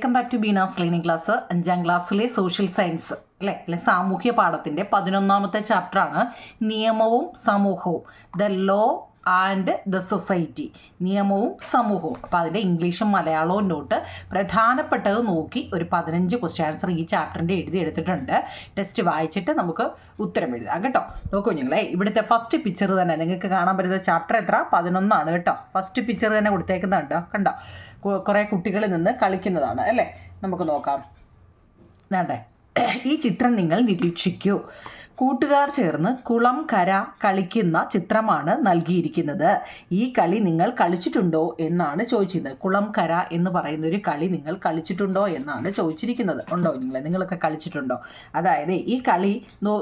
Welcome back to Beena's learning class. 5ാം ക്ലാസ്സിലെ social science അല്ലെ സാമൂഹ്യ പാഠത്തിൻ്റെ 11ാമത്തെ ചാപ്റ്ററാണ് നിയമവും സമൂഹവും, the law and the society. നിയമവും സമൂഹവും. അപ്പോൾ അതിൻ്റെ ഇംഗ്ലീഷും മലയാളവും നോട്ട് പ്രധാനപ്പെട്ടത് നോക്കി ഒരു 15 ക്വസ്റ്റ്യൻ ആൻസർ ഈ ചാപ്റ്ററിൻ്റെ എടുത്തിട്ടുണ്ട്. ടെസ്റ്റ് വായിച്ചിട്ട് നമുക്ക് ഉത്തരം എഴുതാം കേട്ടോ. നോക്കൂ നിങ്ങളെ, ഇവിടുത്തെ ഫസ്റ്റ് പിക്ചർ തന്നെ നിങ്ങൾക്ക് കാണാൻ പറ്റുന്ന ചാപ്റ്റർ എത്ര 11 കേട്ടോ. ഫസ്റ്റ് പിക്ചർ തന്നെ കൊടുത്തേക്കുന്നുണ്ടോ, കണ്ടോ? കുറേ കുട്ടികളിൽ നിന്ന് കളിക്കുന്നതാണ് അല്ലേ. നമുക്ക് നോക്കാം. വേണ്ടേ, ഈ ചിത്രം നിങ്ങൾ നിരീക്ഷിക്കൂ. കൂട്ടുകാർ ചേർന്ന് കുളം കര കളിക്കുന്ന ചിത്രമാണ് നൽകിയിരിക്കുന്നത്. ഈ കളി നിങ്ങൾ കളിച്ചിട്ടുണ്ടോ എന്നാണ് ചോദിച്ചിരുന്നത്. കുളം കര എന്ന് പറയുന്ന ഒരു കളി നിങ്ങൾ കളിച്ചിട്ടുണ്ടോ എന്നാണ് ചോദിച്ചിരിക്കുന്നത്. ഉണ്ടോ നിങ്ങളൊക്കെ കളിച്ചിട്ടുണ്ടോ? അതായത് ഈ കളി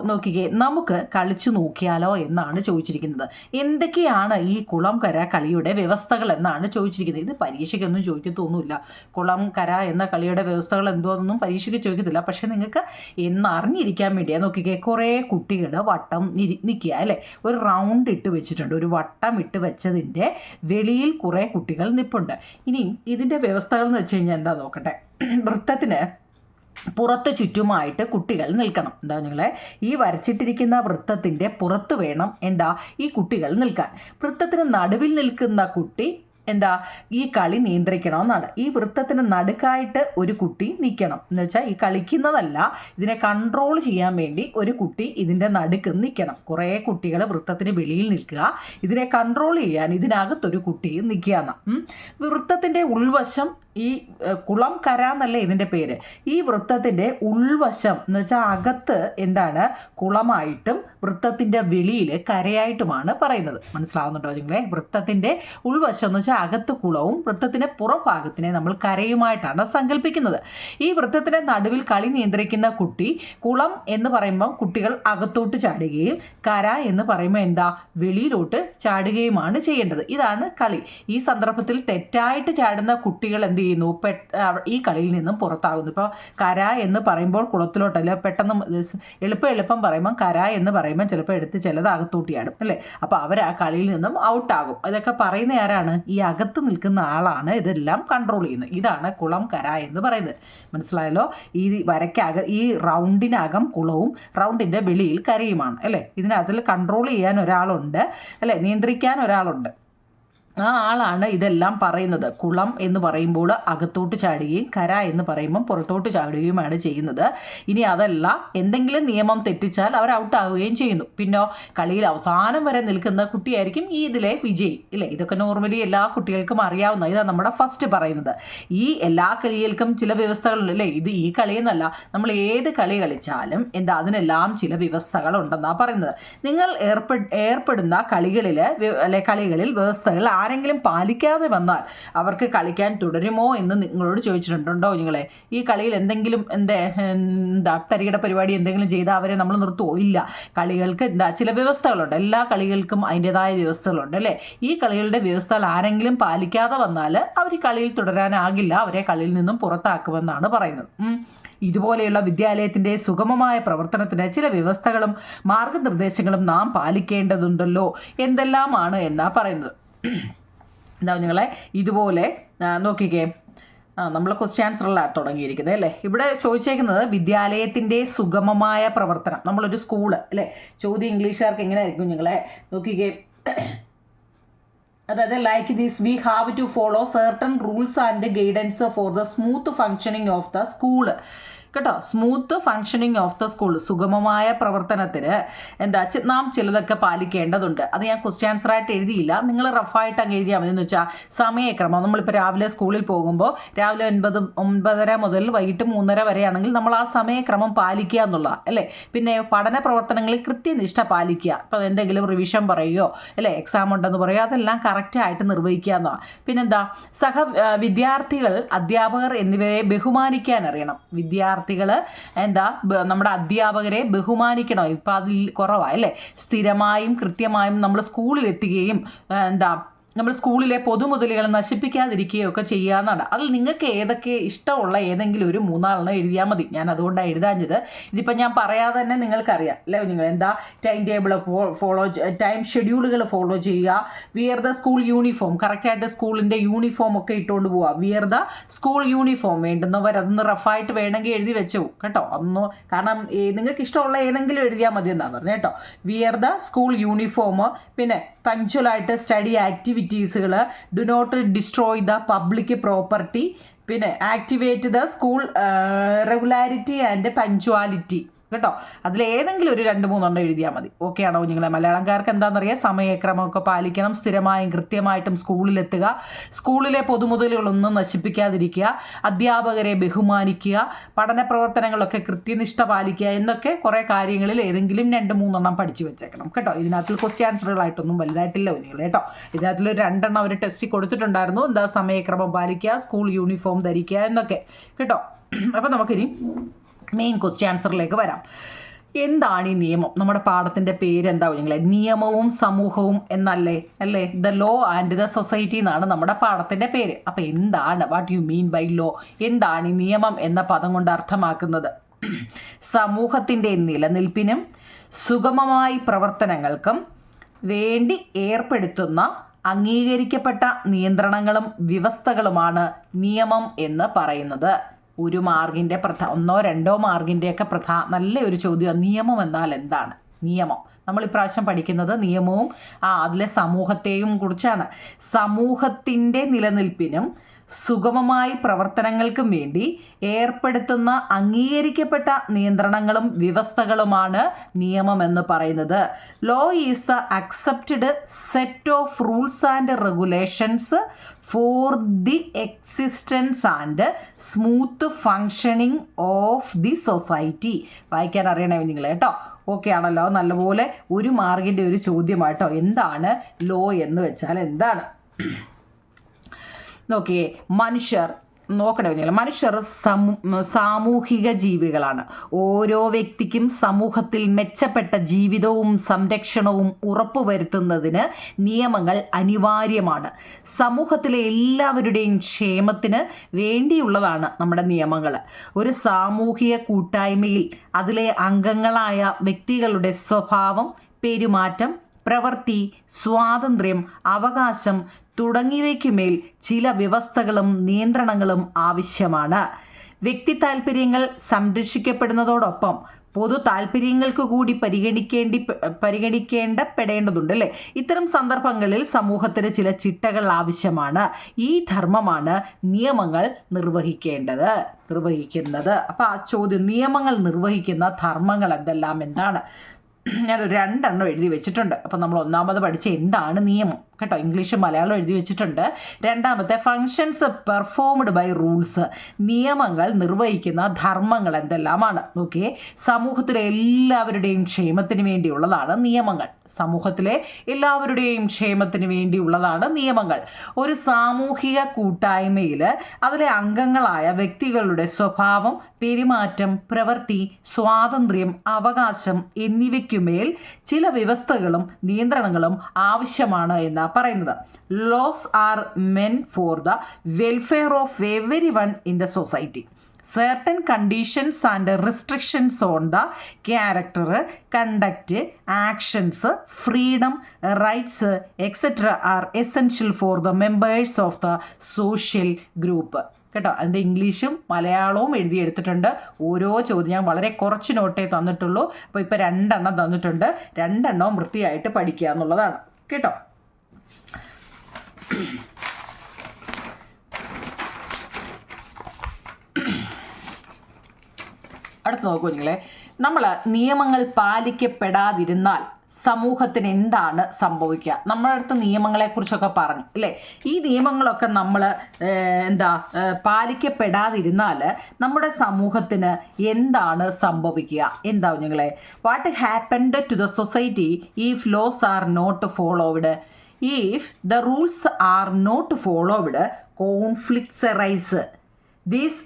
നോക്കിക്കേ, നമുക്ക് കളിച്ചു നോക്കിയാലോ എന്നാണ് ചോദിച്ചിരിക്കുന്നത്. എന്തൊക്കെയാണ് ഈ കുളം കര കളിയുടെ വ്യവസ്ഥകൾ എന്നാണ് ചോദിച്ചിരിക്കുന്നത്. ഇത് പരീക്ഷയ്ക്കൊന്നും ചോദിക്കത്തൊന്നുമില്ല. കുളം കര എന്ന കളിയുടെ വ്യവസ്ഥകൾ എന്തോന്നൊന്നും പരീക്ഷയ്ക്ക് ചോദിക്കത്തില്ല. പക്ഷെ നിങ്ങൾക്ക് എന്നറിഞ്ഞിരിക്കാൻ വേണ്ടിയാണ്. നോക്കിക്കേ, കുറേ കുട്ടികൾ വട്ടം നിൽക്കുക അല്ലേ. ഒരു റൗണ്ട് ഇട്ട് വെച്ചിട്ടുണ്ട്. ഒരു വട്ടം ഇട്ട് വെച്ചതിൻ്റെ വെളിയിൽ കുറേ കുട്ടികൾ നിൽപ്പുണ്ട്. ഇനി ഇതിൻ്റെ വ്യവസ്ഥകൾ എന്ന് വെച്ച് കഴിഞ്ഞാൽ എന്താ നോക്കട്ടെ. വൃത്തത്തിന് പുറത്ത് ചുറ്റുമായിട്ട് കുട്ടികൾ നിൽക്കണം. എന്താ നിങ്ങളെ, ഈ വരച്ചിട്ടിരിക്കുന്ന വൃത്തത്തിൻ്റെ പുറത്ത് വേണം ഈ കുട്ടികൾ നിൽക്കാൻ. വൃത്തത്തിന് നടുവിൽ നിൽക്കുന്ന കുട്ടി ഈ കളി നിയന്ത്രിക്കണമെന്നാണ്. ഈ വൃത്തത്തിന് നടുക്കായിട്ട് ഒരു കുട്ടി നിൽക്കണം. എന്ന് വെച്ചാൽ ഈ കളിക്കുന്നതല്ല, ഇതിനെ കൺട്രോൾ ചെയ്യാൻ വേണ്ടി ഒരു കുട്ടി ഇതിൻ്റെ നടുക്ക് നിൽക്കണം. കുറേ കുട്ടികൾ വൃത്തത്തിന് വെളിയിൽ നിൽക്കുക, ഇതിനെ കൺട്രോൾ ചെയ്യാൻ ഇതിനകത്തൊരു കുട്ടി നിൽക്കുക എന്നാണ്. വൃത്തത്തിൻ്റെ ഉൾവശം, ഈ കുളം കര എന്നല്ലേ ഇതിൻ്റെ പേര്. ഈ വൃത്തത്തിൻ്റെ ഉൾവശം എന്ന് വെച്ചാൽ അകത്ത് കുളമായിട്ടും വൃത്തത്തിൻ്റെ വെളിയിൽ കരയായിട്ടുമാണ് പറയുന്നത്. മനസ്സിലാവുന്നുണ്ടോ നിങ്ങളെ? വൃത്തത്തിൻ്റെ ഉൾവശം എന്ന് വെച്ചാൽ അകത്ത് കുളവും വൃത്തത്തിൻ്റെ പുറഭാഗത്തിനെ നമ്മൾ കരയുമായിട്ടാണ് സങ്കല്പിക്കുന്നത്. ഈ വൃത്തത്തിൻ്റെ നടുവിൽ കളി നിയന്ത്രിക്കുന്ന കുട്ടി, കുളം എന്ന് പറയുമ്പോൾ കുട്ടികൾ അകത്തോട്ട് ചാടുകയും കര എന്ന് പറയുമ്പോൾ വെളിയിലോട്ട് ചാടുകയുമാണ് ചെയ്യേണ്ടത്. ഇതാണ് കളി. ഈ സന്ദർഭത്തിൽ തെറ്റായിട്ട് ചാടുന്ന കുട്ടികൾ ചെയ്യുന്നു, ഈ കളിയിൽ നിന്നും പുറത്താകുന്നു. ഇപ്പോൾ കര എന്ന് പറയുമ്പോൾ കുളത്തിലോട്ടല്ല, പെട്ടെന്ന് എളുപ്പം പറയുമ്പോൾ കര എന്ന് പറയുമ്പോൾ ചിലപ്പോൾ എടുത്ത് ചിലത് അകത്തോട്ടിയാടും അല്ലേ. അപ്പോൾ അവർ ആ കളിയിൽ നിന്നും ഔട്ടാകും. ഇതൊക്കെ പറയുന്ന ആരാണ്? ഈ അകത്ത് നിൽക്കുന്ന ആളാണ് ഇതെല്ലാം കൺട്രോൾ ചെയ്യുന്നത്. ഇതാണ് കുളം കര എന്ന് പറയുന്നത്. മനസ്സിലായല്ലോ? ഈ ഈ റൗണ്ടിനകം കുളവും റൗണ്ടിൻ്റെ വെളിയിൽ കരയുമാണ് അല്ലേ. ഇതിനകത്തിൽ കൺട്രോൾ ചെയ്യാൻ ഒരാളുണ്ട് അല്ലേ, നിയന്ത്രിക്കാൻ ഒരാളുണ്ട്. ആ ആളാണ് ഇതെല്ലാം പറയുന്നത്. കുളം എന്ന് പറയുമ്പോൾ അകത്തോട്ട് ചാടുകയും കര എന്ന് പറയുമ്പോൾ പുറത്തോട്ട് ചാടുകയുമാണ് ചെയ്യുന്നത്. ഇനി അതല്ല, എന്തെങ്കിലും നിയമം തെറ്റിച്ചാൽ അവർ ഔട്ടാവുകയും ചെയ്യുന്നു. പിന്നെ കളിയിൽ അവസാനം വരെ നിൽക്കുന്ന കുട്ടിയായിരിക്കും ഇതിലെ വിജയി ഇല്ലേ. ഇതൊക്കെ നോർമലി എല്ലാ കുട്ടികൾക്കും അറിയാവുന്ന. ഇതാണ് നമ്മുടെ ഫസ്റ്റ് പറയുന്നത്. ഈ എല്ലാ കളികൾക്കും ചില വ്യവസ്ഥകളുണ്ട് അല്ലേ. ഈ കളിയെന്നല്ല, നമ്മൾ ഏത് കളി കളിച്ചാലും അതിനെല്ലാം ചില വ്യവസ്ഥകളുണ്ടെന്നാണ് പറയുന്നത്. നിങ്ങൾ ഏർപ്പെടുന്ന കളികളിൽ വ്യവസ്ഥകൾ ആരെങ്കിലും പാലിക്കാതെ വന്നാൽ അവർക്ക് കളിക്കാൻ തുടരുമോ എന്ന് നിങ്ങളോട് ചോദിച്ചിട്ടുണ്ടോ നിങ്ങളെ? ഈ കളിയിൽ എന്തെങ്കിലും തരികിട പരിപാടി എന്തെങ്കിലും ചെയ്താൽ അവരെ നമ്മൾ നിർത്തുമോ? ഇല്ല. കളികൾക്ക് ചില വ്യവസ്ഥകളുണ്ട്. എല്ലാ കളികൾക്കും അതിൻ്റെതായ വ്യവസ്ഥകളുണ്ട് അല്ലേ. ഈ കളികളുടെ വ്യവസ്ഥകൾ ആരെങ്കിലും പാലിക്കാതെ വന്നാൽ അവർ കളിയിൽ തുടരാനാകില്ല, അവരെ കളിയിൽ നിന്നും പുറത്താക്കുമെന്നാണ് പറയുന്നത്. ഇതുപോലെയുള്ള വിദ്യാലയത്തിൻ്റെ സുഗമമായ പ്രവർത്തനത്തിന് ചില വ്യവസ്ഥകളും മാർഗനിർദ്ദേശങ്ങളും നാം പാലിക്കേണ്ടതുണ്ടല്ലോ. എന്തെല്ലാമാണ് എന്നാ പറയുന്നത്. നിങ്ങളെ ഇതുപോലെ നോക്കിക്കേ, നമ്മൾ ക്വസ്റ്റ്യൻ ആൻസറിലാണ് തുടങ്ങിയിരിക്കുന്നത് അല്ലേ. ഇവിടെ ചോദിച്ചേക്കുന്നത് വിദ്യാലയത്തിൻ്റെ സുഗമമായ പ്രവർത്തനം. നമ്മളൊരു സ്കൂള് അല്ലേ. ചോദ്യം ഇംഗ്ലീഷുകാർക്ക് എങ്ങനെ ആയിരിക്കും നിങ്ങളെ? നോക്കിക്കേ, അതായത് like this we have to follow certain rules and guidance for the smooth functioning of the school കേട്ടോ. Smooth functioning of the school, സുഗമമായ പ്രവർത്തനത്തിന് നാം ചിലതൊക്കെ പാലിക്കേണ്ടതുണ്ട്. അത് ഞാൻ ക്വസ്റ്റ്യൻ ആൻസർ ആയിട്ട് എഴുതിയില്ല, നിങ്ങൾ റഫായിട്ട് അങ്ങ് എഴുതിയാൽ മതി. എന്ന് വെച്ചാൽ സമയക്രമം. നമ്മളിപ്പോൾ രാവിലെ സ്കൂളിൽ പോകുമ്പോൾ രാവിലെ 9:30 മുതൽ വൈകിട്ട് 3:30 വരെയാണെങ്കിൽ നമ്മൾ ആ സമയക്രമം പാലിക്കുക എന്നുള്ള അല്ലേ. പിന്നെ പഠന പ്രവർത്തനങ്ങളിൽ കൃത്യനിഷ്ഠ പാലിക്കുക. ഇപ്പോൾ എന്തെങ്കിലും റിവിഷൻ പറയുകയോ അല്ലേ, എക്സാം ഉണ്ടെന്ന് പറയുകയോ, അതെല്ലാം കറക്റ്റായിട്ട് നിർവഹിക്കുക എന്നതാണ്. വിദ്യാർത്ഥികൾ അധ്യാപകർ എന്നിവരെ ബഹുമാനിക്കാൻ അറിയണം. നമ്മുടെ അധ്യാപകരെ ബഹുമാനിക്കണം. ഇപ്പം അതിൽ കുറവാണ് അല്ലേ. സ്ഥിരമായും കൃത്യമായും നമ്മൾ സ്കൂളിൽ എത്തുകയും നമ്മൾ സ്കൂളിലെ പൊതുമുതലുകൾ നശിപ്പിക്കാതിരിക്കുകയൊക്കെ ചെയ്യാമെന്നാണ്. അതിൽ നിങ്ങൾക്ക് ഏതൊക്കെ ഇഷ്ടമുള്ള ഏതെങ്കിലും ഒരു 3 എഴുതിയാൽ മതി. ഞാൻ അതുകൊണ്ടാണ് എഴുതാഞ്ഞത്. ഇതിപ്പോൾ ഞാൻ പറയാതെ തന്നെ നിങ്ങൾക്കറിയാം അല്ലേ. നിങ്ങൾ എന്താ ടൈം ടേബിൾ ടൈം ഷെഡ്യൂളുകൾ ഫോളോ ചെയ്യുക. വിയർ ദ സ്കൂൾ യൂണിഫോം, കറക്റ്റായിട്ട് സ്കൂളിൻ്റെ യൂണിഫോം ഒക്കെ ഇട്ടുകൊണ്ട് പോവുക. വിയർ ദ സ്കൂൾ യൂണിഫോം, വേണ്ടുന്നവർ അതൊന്ന് റഫായിട്ട് വേണമെങ്കിൽ എഴുതി വെച്ചു കേട്ടോ. അതൊന്ന് കാരണം നിങ്ങൾക്ക് ഇഷ്ടമുള്ള ഏതെങ്കിലും എഴുതിയാൽ മതി എന്നാണ് പറഞ്ഞത് കേട്ടോ. വിയർ ദ സ്കൂൾ യൂണിഫോം, പിന്നെ പങ്ക്ച്വലായിട്ട് സ്റ്റഡി ആക്ടിവിറ്റീസുകൾ, do not destroy the public property, പിന്നെ activate the school regularity and punctuality കേട്ടോ. അതിലേതെങ്കിലും ഒരു 2-3 എഴുതിയാൽ മതി. ഓക്കെ ആണോ നിങ്ങളെ? മലയാളംകാർക്ക് എന്താണെന്നറിയാം, സമയക്രമമൊക്കെ പാലിക്കണം, സ്ഥിരമായും കൃത്യമായിട്ടും സ്കൂളിലെത്തുക, സ്കൂളിലെ പൊതുമുതലുകളൊന്നും നശിപ്പിക്കാതിരിക്കുക, അധ്യാപകരെ ബഹുമാനിക്കുക, പഠന പ്രവർത്തനങ്ങളൊക്കെ കൃത്യനിഷ്ഠ പാലിക്കുക എന്നൊക്കെ കുറേ കാര്യങ്ങളിൽ ഏതെങ്കിലും 2-3 പഠിച്ചു വെച്ചേക്കണം കേട്ടോ. ഇതിനകത്ത് ക്വസ്റ്റ്യൻ ആൻസറുകളായിട്ടൊന്നും വലുതായിട്ടില്ല നിങ്ങൾ കേട്ടോ. ഇതിനകത്തിൽ 2 അവർ ടെസ്റ്റ് കൊടുത്തിട്ടുണ്ടായിരുന്നു. എന്താ സമയക്രമം പാലിക്കുക, സ്കൂൾ യൂണിഫോം ധരിക്കുക എന്നൊക്കെ കേട്ടോ. അപ്പോൾ നമുക്കിനി മെയിൻ ക്വസ്റ്റ്യൻ ആൻസറിലേക്ക് വരാം. എന്താണ് ഈ നിയമം? നമ്മുടെ പാഠത്തിൻ്റെ പേരെന്താ നിങ്ങളെ? നിയമവും സമൂഹവും എന്നല്ലേ അല്ലേ? The law and the society എന്നാണ് നമ്മുടെ പാഠത്തിൻ്റെ പേര്. അപ്പോൾ എന്താണ്, what you mean by law? എന്താണ് ഈ നിയമം എന്ന പദം കൊണ്ട് അർത്ഥമാക്കുന്നത്? സമൂഹത്തിൻ്റെ നിലനിൽപ്പിനും സുഗമമായ പ്രവർത്തനങ്ങൾക്കും വേണ്ടി ഏർപ്പെടുത്തുന്ന അംഗീകരിക്കപ്പെട്ട നിയന്ത്രണങ്ങളും വ്യവസ്ഥകളുമാണ് നിയമം എന്ന് പറയുന്നത്. 1 മാർക്കിൻ്റെ 1-2 മാർക്കിൻ്റെയൊക്കെ നല്ലൊരു ചോദ്യമാണ്. നിയമം എന്നാൽ എന്താണ്? നിയമം നമ്മൾ ഇപ്രാവശ്യം പഠിക്കുന്നത് നിയമവും അതിലെ സമൂഹത്തെയും കുറിച്ചാണ്. സമൂഹത്തിൻ്റെ നിലനിൽപ്പിനും സുഗമമായ പ്രവർത്തനങ്ങൾക്കും വേണ്ടി ഏർപ്പെടുത്തുന്ന അംഗീകരിക്കപ്പെട്ട നിയന്ത്രണങ്ങളും വ്യവസ്ഥകളുമാണ് നിയമം എന്ന് പറയുന്നത്. Law is the accepted set of rules and regulations for the existence and smooth functioning of the society. വായിക്കാൻ അറിയണേ നിങ്ങൾ കേട്ടോ. ഓക്കെ ആണല്ലോ? നല്ലപോലെ 1 മാർക്കിൻ്റെ ഒരു ചോദ്യമായിട്ടോ. എന്താണ് ലോ എന്ന് വെച്ചാൽ എന്താണ്? നോക്കിയേ, മനുഷ്യർ സാമൂഹിക ജീവികളാണ്. ഓരോ വ്യക്തിക്കും സമൂഹത്തിൽ മെച്ചപ്പെട്ട ജീവിതവും സംരക്ഷണവും ഉറപ്പുവരുത്തുന്നതിന് നിയമങ്ങൾ അനിവാര്യമാണ്. സമൂഹത്തിലെ എല്ലാവരുടെയും ക്ഷേമത്തിന് വേണ്ടിയുള്ളതാണ് നമ്മുടെ നിയമങ്ങൾ. ഒരു സാമൂഹിക കൂട്ടായ്മയിൽ അതിലെ അംഗങ്ങളായ വ്യക്തികളുടെ സ്വഭാവം, പെരുമാറ്റം, പ്രവൃത്തി, സ്വാതന്ത്ര്യം, അവകാശം തുടങ്ങിയവയ്ക്കുമേൽ ചില വ്യവസ്ഥകളും നിയന്ത്രണങ്ങളും ആവശ്യമാണ്. വ്യക്തി താൽപ്പര്യങ്ങൾ സംരക്ഷിക്കപ്പെടുന്നതോടൊപ്പം പൊതു താല്പര്യങ്ങൾക്ക് കൂടി പരിഗണിക്കേണ്ടപ്പെടേണ്ടതുണ്ട് അല്ലേ? ഇത്തരം സന്ദർഭങ്ങളിൽ സമൂഹത്തിന് ചില ചിട്ടകൾ ആവശ്യമാണ്. ഈ ധർമ്മമാണ് നിയമങ്ങൾ നിർവഹിക്കുന്നത്. അപ്പോൾ ആ ചോദ്യം, നിയമങ്ങൾ നിർവഹിക്കുന്ന ധർമ്മങ്ങൾ എന്താണ്? ഞാനൊരു 2 എഴുതി വെച്ചിട്ടുണ്ട്. അപ്പം നമ്മൾ ഒന്നാമത് പഠിച്ച എന്താണ് നിയമം കേട്ടോ. ഇംഗ്ലീഷും മലയാളം എഴുതി വെച്ചിട്ടുണ്ട്. രണ്ടാമത്തെ ഫങ്ഷൻസ് പെർഫോംഡ് ബൈ റൂൾസ്, നിയമങ്ങൾ നിർവഹിക്കുന്ന ധർമ്മങ്ങൾ എന്തെല്ലാമാണ്. നോക്കിയേ, സമൂഹത്തിലെ എല്ലാവരുടെയും ക്ഷേമത്തിന് വേണ്ടിയുള്ളതാണ് നിയമങ്ങൾ. സമൂഹത്തിലെ എല്ലാവരുടെയും ക്ഷേമത്തിന് വേണ്ടിയുള്ളതാണ് നിയമങ്ങൾ. ഒരു സാമൂഹിക കൂട്ടായ്മയിൽ അതിലെ അംഗങ്ങളായ വ്യക്തികളുടെ സ്വഭാവം, പെരുമാറ്റം, പ്രവൃത്തി, സ്വാതന്ത്ര്യം, അവകാശം എന്നിവയ്ക്കുമേൽ ചില വ്യവസ്ഥകളും നിയന്ത്രണങ്ങളും ആവശ്യമാണ് എന്നാണ് പറയുന്നത്. Laws are meant for the welfare of everyone in the society. certain conditions and restrictions on the character, conduct, actions, freedom, rights, etc. are essential for the members of the social group. കേട്ടോ, അതിൻ്റെ ഇംഗ്ലീഷും മലയാളവും എഴുതിയെടുത്തിട്ടുണ്ട്. ഓരോ ചോദ്യം ഞാൻ വളരെ കുറച്ച് നോട്ടേ തന്നിട്ടുള്ളൂ. അപ്പോൾ ഇപ്പോൾ 2 തന്നിട്ടുണ്ട്. 2 വൃത്തിയായിട്ട് പഠിക്കുക എന്നുള്ളതാണ് കേട്ടോ. അടുത്ത് നോക്കൂ നിങ്ങളെ, നമ്മൾ നിയമങ്ങൾ പാലിക്കപ്പെടാതിരുന്നാൽ സമൂഹത്തിന് എന്താണ് സംഭവിക്കുക? നമ്മുടെ അടുത്ത് നിയമങ്ങളെക്കുറിച്ചൊക്കെ പറഞ്ഞു അല്ലേ? ഈ നിയമങ്ങളൊക്കെ നമ്മൾ പാലിക്കപ്പെടാതിരുന്നാൽ നമ്മുടെ സമൂഹത്തിന് എന്താണ് സംഭവിക്കുക? എന്താ നിങ്ങളെ? What happened to the society if laws are not followed? If the rules are not followed, conflicts arise. These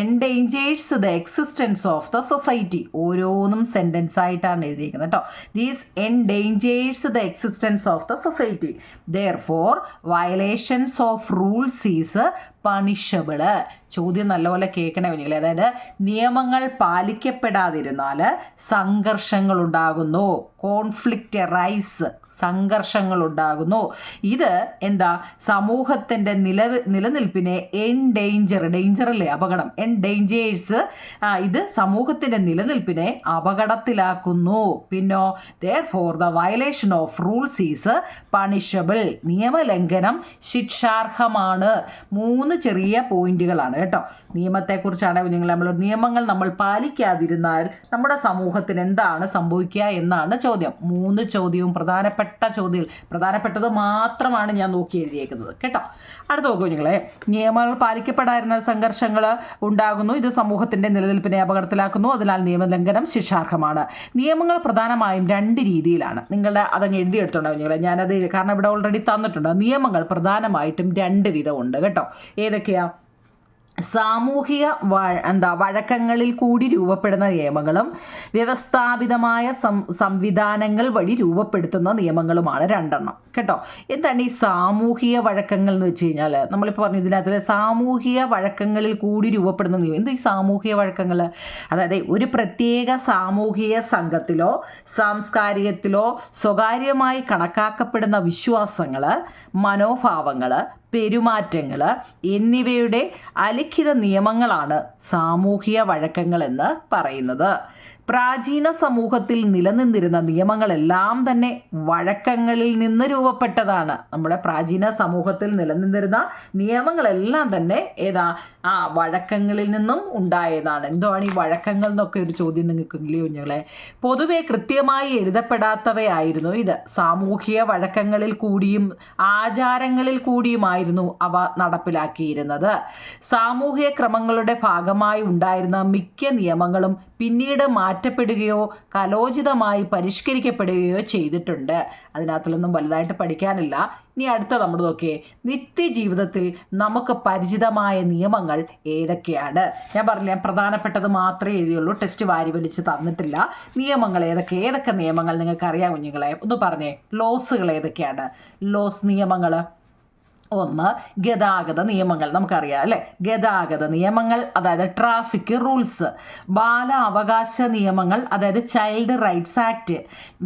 endangers the existence of the society. ഓരോന്നും സെൻറ്റൻസ് ആയിട്ടാണ് എഴുതിയിരിക്കുന്നത് കേട്ടോ. These endangers the existence of the society. Therefore violations of rules is punishable. ചോദ്യം നല്ലപോലെ കേൾക്കണേ കുഞ്ഞുങ്ങളെ. അതായത് നിയമങ്ങൾ പാലിക്കപ്പെടാതിരുന്നാൽ സംഘർഷങ്ങൾ ഉണ്ടാകുന്നു. കോൺഫ്ലിക്റ്റ് റൈസ്, സംഘർഷങ്ങൾ ഉണ്ടാകുന്നു. ഇത് എന്താ, സമൂഹത്തിൻ്റെ നിലനിൽപ്പിനെ ഡേഞ്ചറല്ലേ, അപകടം, ഡേഞ്ചേഴ്സ്, ഇത് സമൂഹത്തിൻ്റെ നിലനിൽപ്പിനെ അപകടത്തിലാക്കുന്നു. പിന്നോ therefore the violation of rules is punishable. നിയമലംഘനം ശിക്ഷാർഹമാണ്. 3 ചെറിയ പോയിന്റുകളാണ് കേട്ടോ. നിയമത്തെക്കുറിച്ചാണ് നിയമങ്ങൾ നമ്മൾ പാലിക്കാതിരുന്നാൽ നമ്മുടെ സമൂഹത്തിന് എന്താണ് സംഭവിക്കുക എന്നാണ് ചോദ്യം. 3 ചോദ്യവും പ്രധാനപ്പെട്ടത് മാത്രമാണ് ഞാൻ നോക്കി എഴുതിയേക്കുന്നത് കേട്ടോ. അടുത്ത നോക്കൂ കുഞ്ഞുങ്ങളെ. നിയമങ്ങൾ പാലിക്കപ്പെടാതിരുന്ന സംഘർഷങ്ങൾ ഉണ്ടാകുന്നു. ഇത് സമൂഹത്തിൻ്റെ നിലനിൽപ്പിനെ അപകടത്തിലാക്കുന്നു. അതിനാൽ നിയമലംഘനം ശിക്ഷാർഹമാണ്. നിയമങ്ങൾ പ്രധാനമായും 2 രീതിയിലാണ്. നിങ്ങളുടെ അതങ്ങ് എഴുതിയെടുത്തോണ്ടാവും കുഞ്ഞുങ്ങളെ. ഞാനത് കാരണം ഇവിടെ ഓൾറെഡി തന്നിട്ടുണ്ട്. നിയമങ്ങൾ പ്രധാനമായിട്ടും 2 വിധമുണ്ട് കേട്ടോ. ഏതൊക്കെയാ? സാമൂഹിക വഴക്കങ്ങളിൽ കൂടി രൂപപ്പെടുന്ന നിയമങ്ങളും വ്യവസ്ഥാപിതമായ സംവിധാനങ്ങൾ വഴി രൂപപ്പെടുത്തുന്ന നിയമങ്ങളുമാണ് 2 കേട്ടോ. എന്താണ് ഈ സാമൂഹിക വഴക്കങ്ങൾ എന്ന് വെച്ച് കഴിഞ്ഞാൽ? നമ്മളിപ്പോൾ പറഞ്ഞു ഇതിനകത്ത് സാമൂഹിക വഴക്കങ്ങളിൽ കൂടി രൂപപ്പെടുന്ന നിയമം. എന്ത് ഈ സാമൂഹിക വഴക്കങ്ങൾ? അതായത് ഒരു പ്രത്യേക സാമൂഹിക സംഘത്തിലോ സാംസ്കാരികത്തിലോ സ്വകാര്യമായി കണക്കാക്കപ്പെടുന്ന വിശ്വാസങ്ങൾ, മനോഭാവങ്ങൾ, പെരുമാറ്റങ്ങൾ എന്നിവയുടെ അലിഖിത നിയമങ്ങളാണ് സാമൂഹിക വഴക്കങ്ങളെന്ന് പറയുന്നത്. പ്രാചീന സമൂഹത്തിൽ നിലനിന്നിരുന്ന നിയമങ്ങളെല്ലാം തന്നെ വഴക്കങ്ങളിൽ നിന്ന് രൂപപ്പെട്ടതാണ്. നമ്മുടെ പ്രാചീന സമൂഹത്തിൽ നിലനിന്നിരുന്ന നിയമങ്ങളെല്ലാം തന്നെ വഴക്കങ്ങളിൽ നിന്നും ഉണ്ടായതാണ്. എന്താണ് ഈ വഴക്കങ്ങൾ എന്നൊക്കെ ഒരു ചോദ്യം നിങ്ങൾക്ക് ഇല്ലയോ കുഞ്ഞുങ്ങളെ? പൊതുവെ കൃത്യമായി എഴുതപ്പെടാത്തവയായിരുന്നു ഇത്. സാമൂഹിക വഴക്കങ്ങളിൽ കൂടിയും ആചാരങ്ങളിൽ കൂടിയുമായിരുന്നു അവ നടപ്പിലാക്കിയിരുന്നത്. സാമൂഹിക ക്രമങ്ങളുടെ ഭാഗമായി ഉണ്ടായിരുന്ന മിക്ക നിയമങ്ങളും പിന്നീട് മാറ്റപ്പെടുകയോ കലോചിതമായി പരിഷ്കരിക്കപ്പെടുകയോ ചെയ്തിട്ടുണ്ട്. അതിനകത്തുള്ളൊന്നും വലുതായിട്ട് പഠിക്കാനില്ല. ഇനി അടുത്ത നമ്മൾ നോക്കിയേ. നിത്യജീവിതത്തിൽ നമുക്ക് പരിചിതമായ നിയമങ്ങൾ ഏതൊക്കെയാണ്? ഞാൻ പറഞ്ഞില്ല, പ്രധാനപ്പെട്ടത് മാത്രമേ എഴുതിയുള്ളൂ. ടെസ്റ്റ് വാരി വലിച്ച് തന്നിട്ടില്ല. നിയമങ്ങൾ ഏതൊക്കെ നിയമങ്ങൾ നിങ്ങൾക്ക് അറിയാം കുഞ്ഞുങ്ങളെ? ഒന്ന് പറഞ്ഞേ. ലോസുകൾ ഏതൊക്കെയാണ്? നിയമങ്ങൾ. 1 ഗതാഗത നിയമങ്ങൾ. നമുക്കറിയാം അല്ലേ? ഗതാഗത നിയമങ്ങൾ, അതായത് ട്രാഫിക് റൂൾസ്. ബാല അവകാശ നിയമങ്ങൾ, അതായത് ചൈൽഡ് റൈറ്റ്സ് ആക്ട്.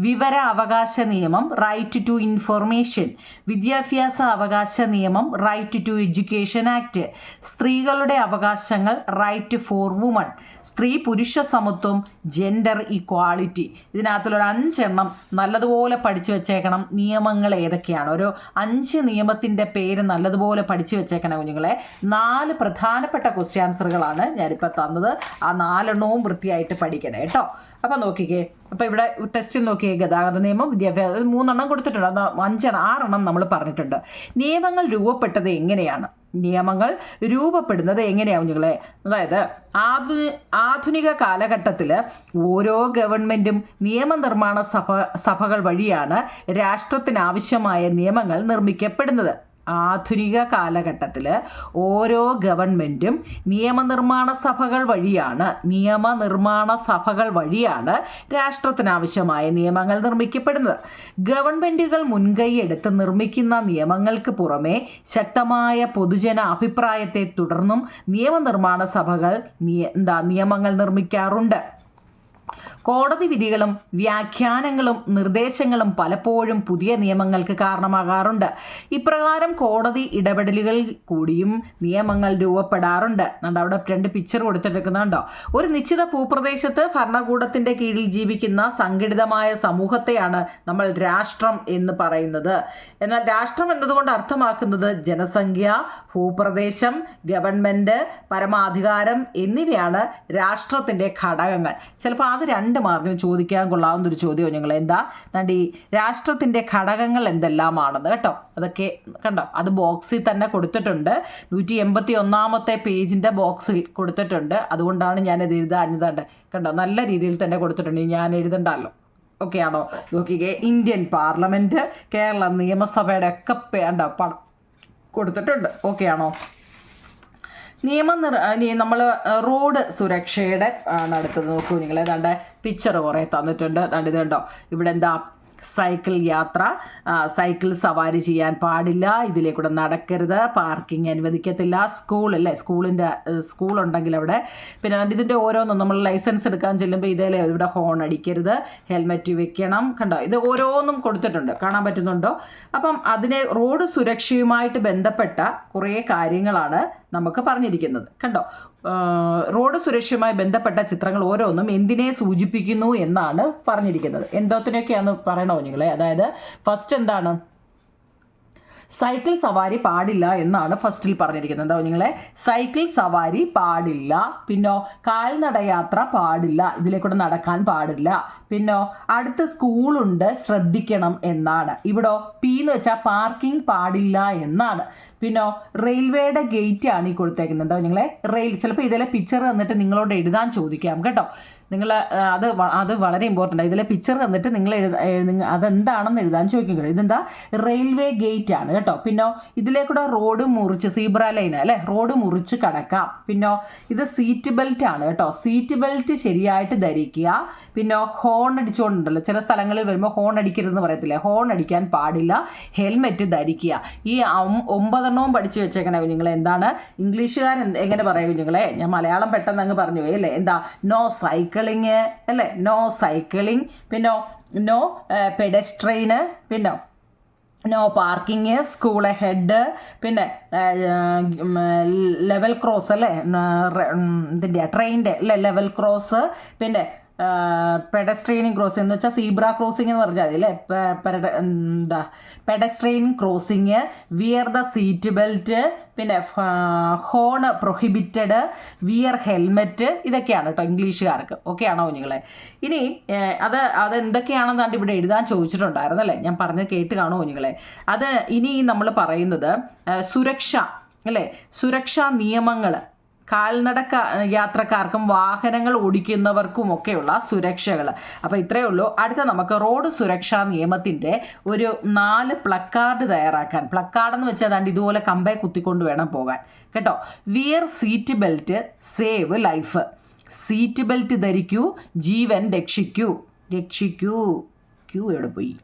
വിവര അവകാശ നിയമം, റൈറ്റ് ടു ഇൻഫർമേഷൻ. വിദ്യാഭ്യാസ അവകാശ നിയമം, റൈറ്റ് ടു എഡ്യൂക്കേഷൻ ആക്ട്. സ്ത്രീകളുടെ അവകാശങ്ങൾ, റൈറ്റ് ഫോർ വുമൺ. സ്ത്രീ പുരുഷ സമത്വം, ജെൻഡർ ഇക്വാളിറ്റി. ഇതിനകത്തുള്ളൊരു 5 നല്ലതുപോലെ പഠിച്ചു വെച്ചേക്കണം. നിയമങ്ങൾ ഏതൊക്കെയാണ്? ഒരു 5 നിയമത്തിൻ്റെ പേര് നല്ലതുപോലെ പഠിച്ചു വെച്ചേക്കണം കുഞ്ഞുങ്ങളെ. 4 പ്രധാനപ്പെട്ട ക്വസ്റ്റ്യൻ ആൻസറുകളാണ് ഞാനിപ്പോൾ തന്നത്. ആ 4 വൃത്തിയായിട്ട് പഠിക്കണേ കേട്ടോ. അപ്പം നോക്കിക്കേ. അപ്പോൾ ഇവിടെ ടെസ്റ്റിൽ നോക്കിയേ. ഗതാഗത നിയമം, വിദ്യാഭ്യാസം 3 കൊടുത്തിട്ടുണ്ട്. അത് 6 നമ്മൾ പറഞ്ഞിട്ടുണ്ട്. നിയമങ്ങൾ രൂപപ്പെട്ടത് എങ്ങനെയാണ്? നിയമങ്ങൾ രൂപപ്പെടുന്നത് എങ്ങനെയാണ് കുഞ്ഞുങ്ങളെ? അതായത് ആധുനിക കാലഘട്ടത്തിൽ ഓരോ ഗവൺമെൻറ്റും നിയമനിർമ്മാണ സഭകൾ വഴിയാണ് രാഷ്ട്രത്തിനാവശ്യമായ നിയമങ്ങൾ നിർമ്മിക്കപ്പെടുന്നത്. ആധുനിക കാലഘട്ടത്തിൽ ഓരോ ഗവൺമെൻറ്റും നിയമനിർമ്മാണ സഭകൾ വഴിയാണ് രാഷ്ട്രത്തിനാവശ്യമായ നിയമങ്ങൾ നിർമ്മിക്കപ്പെടുന്നത്. ഗവൺമെൻറ്റുകൾ മുൻകൈയെടുത്ത് നിർമ്മിക്കുന്ന നിയമങ്ങൾക്ക് പുറമെ ശക്തമായ പൊതുജന അഭിപ്രായത്തെ തുടർന്നും നിയമനിർമ്മാണ സഭകൾ നിയമങ്ങൾ നിർമ്മിക്കാറുണ്ട്. കോടതി വിധികളും വ്യാഖ്യാനങ്ങളും നിർദ്ദേശങ്ങളും പലപ്പോഴും പുതിയ നിയമങ്ങൾക്ക് കാരണമാകാറുണ്ട്. ഇപ്രകാരം കോടതി ഇടപെടലുകൾ കൂടിയും നിയമങ്ങൾ രൂപപ്പെടാറുണ്ട്. അവിടെ 2 പിക്ചർ കൊടുത്തിരിക്കുന്നുണ്ടോ? ഒരു നിശ്ചിത ഭൂപ്രദേശത്ത് ഭരണകൂടത്തിൻ്റെ കീഴിൽ ജീവിക്കുന്ന സംഘടിതമായ സമൂഹത്തെയാണ് നമ്മൾ രാഷ്ട്രം എന്ന് പറയുന്നത്. എന്നാൽ രാഷ്ട്രം എന്നതുകൊണ്ട് അർത്ഥമാക്കുന്നത് ജനസംഖ്യ, ഭൂപ്രദേശം, ഗവൺമെൻറ്, പരമാധികാരം എന്നിവയാണ് രാഷ്ട്രത്തിൻ്റെ ഘടകങ്ങൾ. ചിലപ്പോൾ അത് 2 മാർക്കിന് ചോദിക്കാൻ കൊള്ളാവുന്നൊരു ചോദ്യം ഞങ്ങൾ എന്താ ഈ രാഷ്ട്രത്തിൻ്റെ ഘടകങ്ങൾ എന്തെല്ലാമാണെന്ന് കേട്ടോ. അതൊക്കെ കണ്ടോ, അത് ബോക്സിൽ തന്നെ കൊടുത്തിട്ടുണ്ട്. 181 പേജിൻ്റെ ബോക്സിൽ കൊടുത്തിട്ടുണ്ട്. അതുകൊണ്ടാണ് ഞാനത് എഴുതാഞ്ഞത്. കണ്ടോ, നല്ല രീതിയിൽ തന്നെ കൊടുത്തിട്ടുണ്ട്. ഞാൻ എഴുതണ്ടല്ലോ. ഓക്കെ ആണോ? നോക്കിക്കേ. ഇന്ത്യൻ പാർലമെൻറ്റ്, കേരള നിയമസഭയുടെ ഒക്കെ പടം കൊടുത്തിട്ടുണ്ട്. ഓക്കെ ആണോ? നമ്മൾ റോഡ് സുരക്ഷയുടെ ആണ് അടുത്തത്. നോക്കൂ നിങ്ങൾ, ഏതാണ്ട് പിക്ചർ കുറേ തന്നിട്ടുണ്ട്. ഇത് കണ്ടോ, ഇവിടെ എന്താ സൈക്കിൾ യാത്ര, സൈക്കിൾ സവാരി ചെയ്യാൻ പാടില്ല, ഇതിലേക്കൂടെ നടക്കരുത്, പാർക്കിംഗ് അനുവദിക്കത്തില്ല, സ്കൂളല്ലേ, സ്കൂളുണ്ടെങ്കിൽ അവിടെ. പിന്നെ ഇതിൻ്റെ ഓരോന്നും നമ്മൾ ലൈസൻസ് എടുക്കാൻ ചെല്ലുമ്പോൾ ഇതേലെ ഇവിടെ ഹോൺ അടിക്കരുത്, ഹെൽമെറ്റ് വെക്കണം. കണ്ടോ, ഇത് ഓരോന്നും കൊടുത്തിട്ടുണ്ട്, കാണാൻ പറ്റുന്നുണ്ടോ? അപ്പം റോഡ് സുരക്ഷയുമായിട്ട് ബന്ധപ്പെട്ട കുറേ കാര്യങ്ങളാണ് നമുക്ക് പറഞ്ഞിരിക്കുന്നത്. കണ്ടോ, റോഡ് സുരക്ഷയുമായി ബന്ധപ്പെട്ട ചിത്രങ്ങൾ ഓരോന്നും എന്തിനെ സൂചിപ്പിക്കുന്നു എന്നാണ് പറഞ്ഞിരിക്കുന്നത്. എന്തോത്തിനൊക്കെയാണെന്ന് പറയണോ നിങ്ങളെ? അതായത് ഫസ്റ്റ് എന്താണ്, സൈക്കിൾ സവാരി പാടില്ല എന്നാണ് ഫസ്റ്റിൽ പറഞ്ഞിരിക്കുന്നത്. എന്താ നിങ്ങളെ? സൈക്കിൾ സവാരി പാടില്ല. പിന്നോ കാൽനടയാത്ര പാടില്ല, ഇതിലേക്കൂടെ നടക്കാൻ പാടില്ല. പിന്നോ അടുത്ത സ്കൂളുണ്ട്, ശ്രദ്ധിക്കണം എന്നാണ്. ഇവിടെ പി എന്ന് വെച്ചാൽ പാർക്കിംഗ് പാടില്ല എന്നാണ്. പിന്നോ റെയിൽവേയുടെ ഗേറ്റ് ആണ് ഈ കൊടുത്തേക്കുന്നത്. എന്താ നിങ്ങളെ? ചിലപ്പോൾ ഇതിലെ പിക്ചർ തന്നിട്ട് നിങ്ങളോട് എഴുതാൻ ചോദിക്കാം കേട്ടോ. നിങ്ങൾ അത് വളരെ ഇമ്പോർട്ടൻ്റ് ആണ്. ഇതിലെ പിക്ചർ തന്നിട്ട് നിങ്ങൾ അതെന്താണെന്ന് എഴുതാൻ ചോദിക്കും. ഇതെന്താ? റെയിൽവേ ഗേറ്റ് ആണ് കേട്ടോ. പിന്നോ ഇതിലേക്കൂടെ റോഡ് മുറിച്ച്, സീബ്ര ലൈൻ അല്ലേ, റോഡ് മുറിച്ച് കടക്കാം. പിന്നോ ഇത് സീറ്റ് ബെൽറ്റ് ആണ് കേട്ടോ. സീറ്റ് ബെൽറ്റ് ശരിയായിട്ട് ധരിക്കുക. പിന്നോ ഹോൺ അടിച്ചുകൊണ്ടുണ്ടല്ലോ, ചില സ്ഥലങ്ങളിൽ വരുമ്പോൾ ഹോൺ അടിക്കരുതെന്ന് പറയത്തില്ലേ, ഹോൺ അടിക്കാൻ പാടില്ല. ഹെൽമെറ്റ് ധരിക്കുക. ഈ 9 പഠിച്ചു വെച്ചേക്കണേ നിങ്ങൾ. എന്താണ് ഇംഗ്ലീഷുകാരൻ എങ്ങനെ പറയും നിങ്ങളെ? ഞാൻ മലയാളം പെട്ടെന്ന് അങ്ങ് പറഞ്ഞു പോയി അല്ലേ. എന്താ? നോ സൈക്കിളിങ് അല്ലേ, നോ സൈക്കിളിങ്. പിന്നെ നോ പെഡസ്ട്രെയിന്, പിന്നെ നോ പാർക്കിങ്, സ്കൂൾ ഹെഡ്, പിന്നെ ലെവൽ ക്രോസ് അല്ലേ, ഇതിൻ്റെ ട്രെയിനിൻ്റെ അല്ലേ ലെവൽ ക്രോസ്, പിന്നെ പെഡസ്ട്രെയിനിങ് ക്രോസിംഗ് എന്ന് വെച്ചാൽ സീബ്ര ക്രോസിംഗ് എന്ന് പറഞ്ഞാൽ അല്ലേ, pedestrian crossing, wear the seat belt, പിന്നെ ഹോൺ പ്രൊഹിബിറ്റഡ്, വിയർ ഹെൽമെറ്റ്. ഇതൊക്കെയാണ് കേട്ടോ ഇംഗ്ലീഷുകാർക്ക്. ഓക്കെ ആണോ നിങ്ങളെ? ഇനി അതെന്തൊക്കെയാണെന്നാണ്ട് ഇവിടെ എഴുതാൻ ചോദിച്ചിട്ടുണ്ടായിരുന്നല്ലേ, ഞാൻ പറഞ്ഞ് കേട്ട് കാണുമോ നിങ്ങളെ? ഇനി നമ്മൾ പറയുന്നത് സുരക്ഷ അല്ലേ, സുരക്ഷാ നിയമങ്ങൾ, യാത്രക്കാർക്കും വാഹനങ്ങൾ ഓടിക്കുന്നവർക്കുമൊക്കെയുള്ള സുരക്ഷകൾ. അപ്പോൾ ഇത്രയേ ഉള്ളൂ. അടുത്ത നമുക്ക് റോഡ് സുരക്ഷാ നിയമത്തിൻ്റെ ഒരു 4 പ്ലക്കാർഡ് തയ്യാറാക്കാൻ. പ്ലക്കാർഡ് എന്ന് വെച്ചാൽ അതാണ്ട് ഇതുപോലെ കമ്പേ കുത്തിക്കൊണ്ട് വേണം പോകാൻ കേട്ടോ. Wear seat belt, save life. Seat belt ധരിക്കൂ, ജീവൻ രക്ഷിക്കൂ. ക്യൂ എവിടെ പോയി?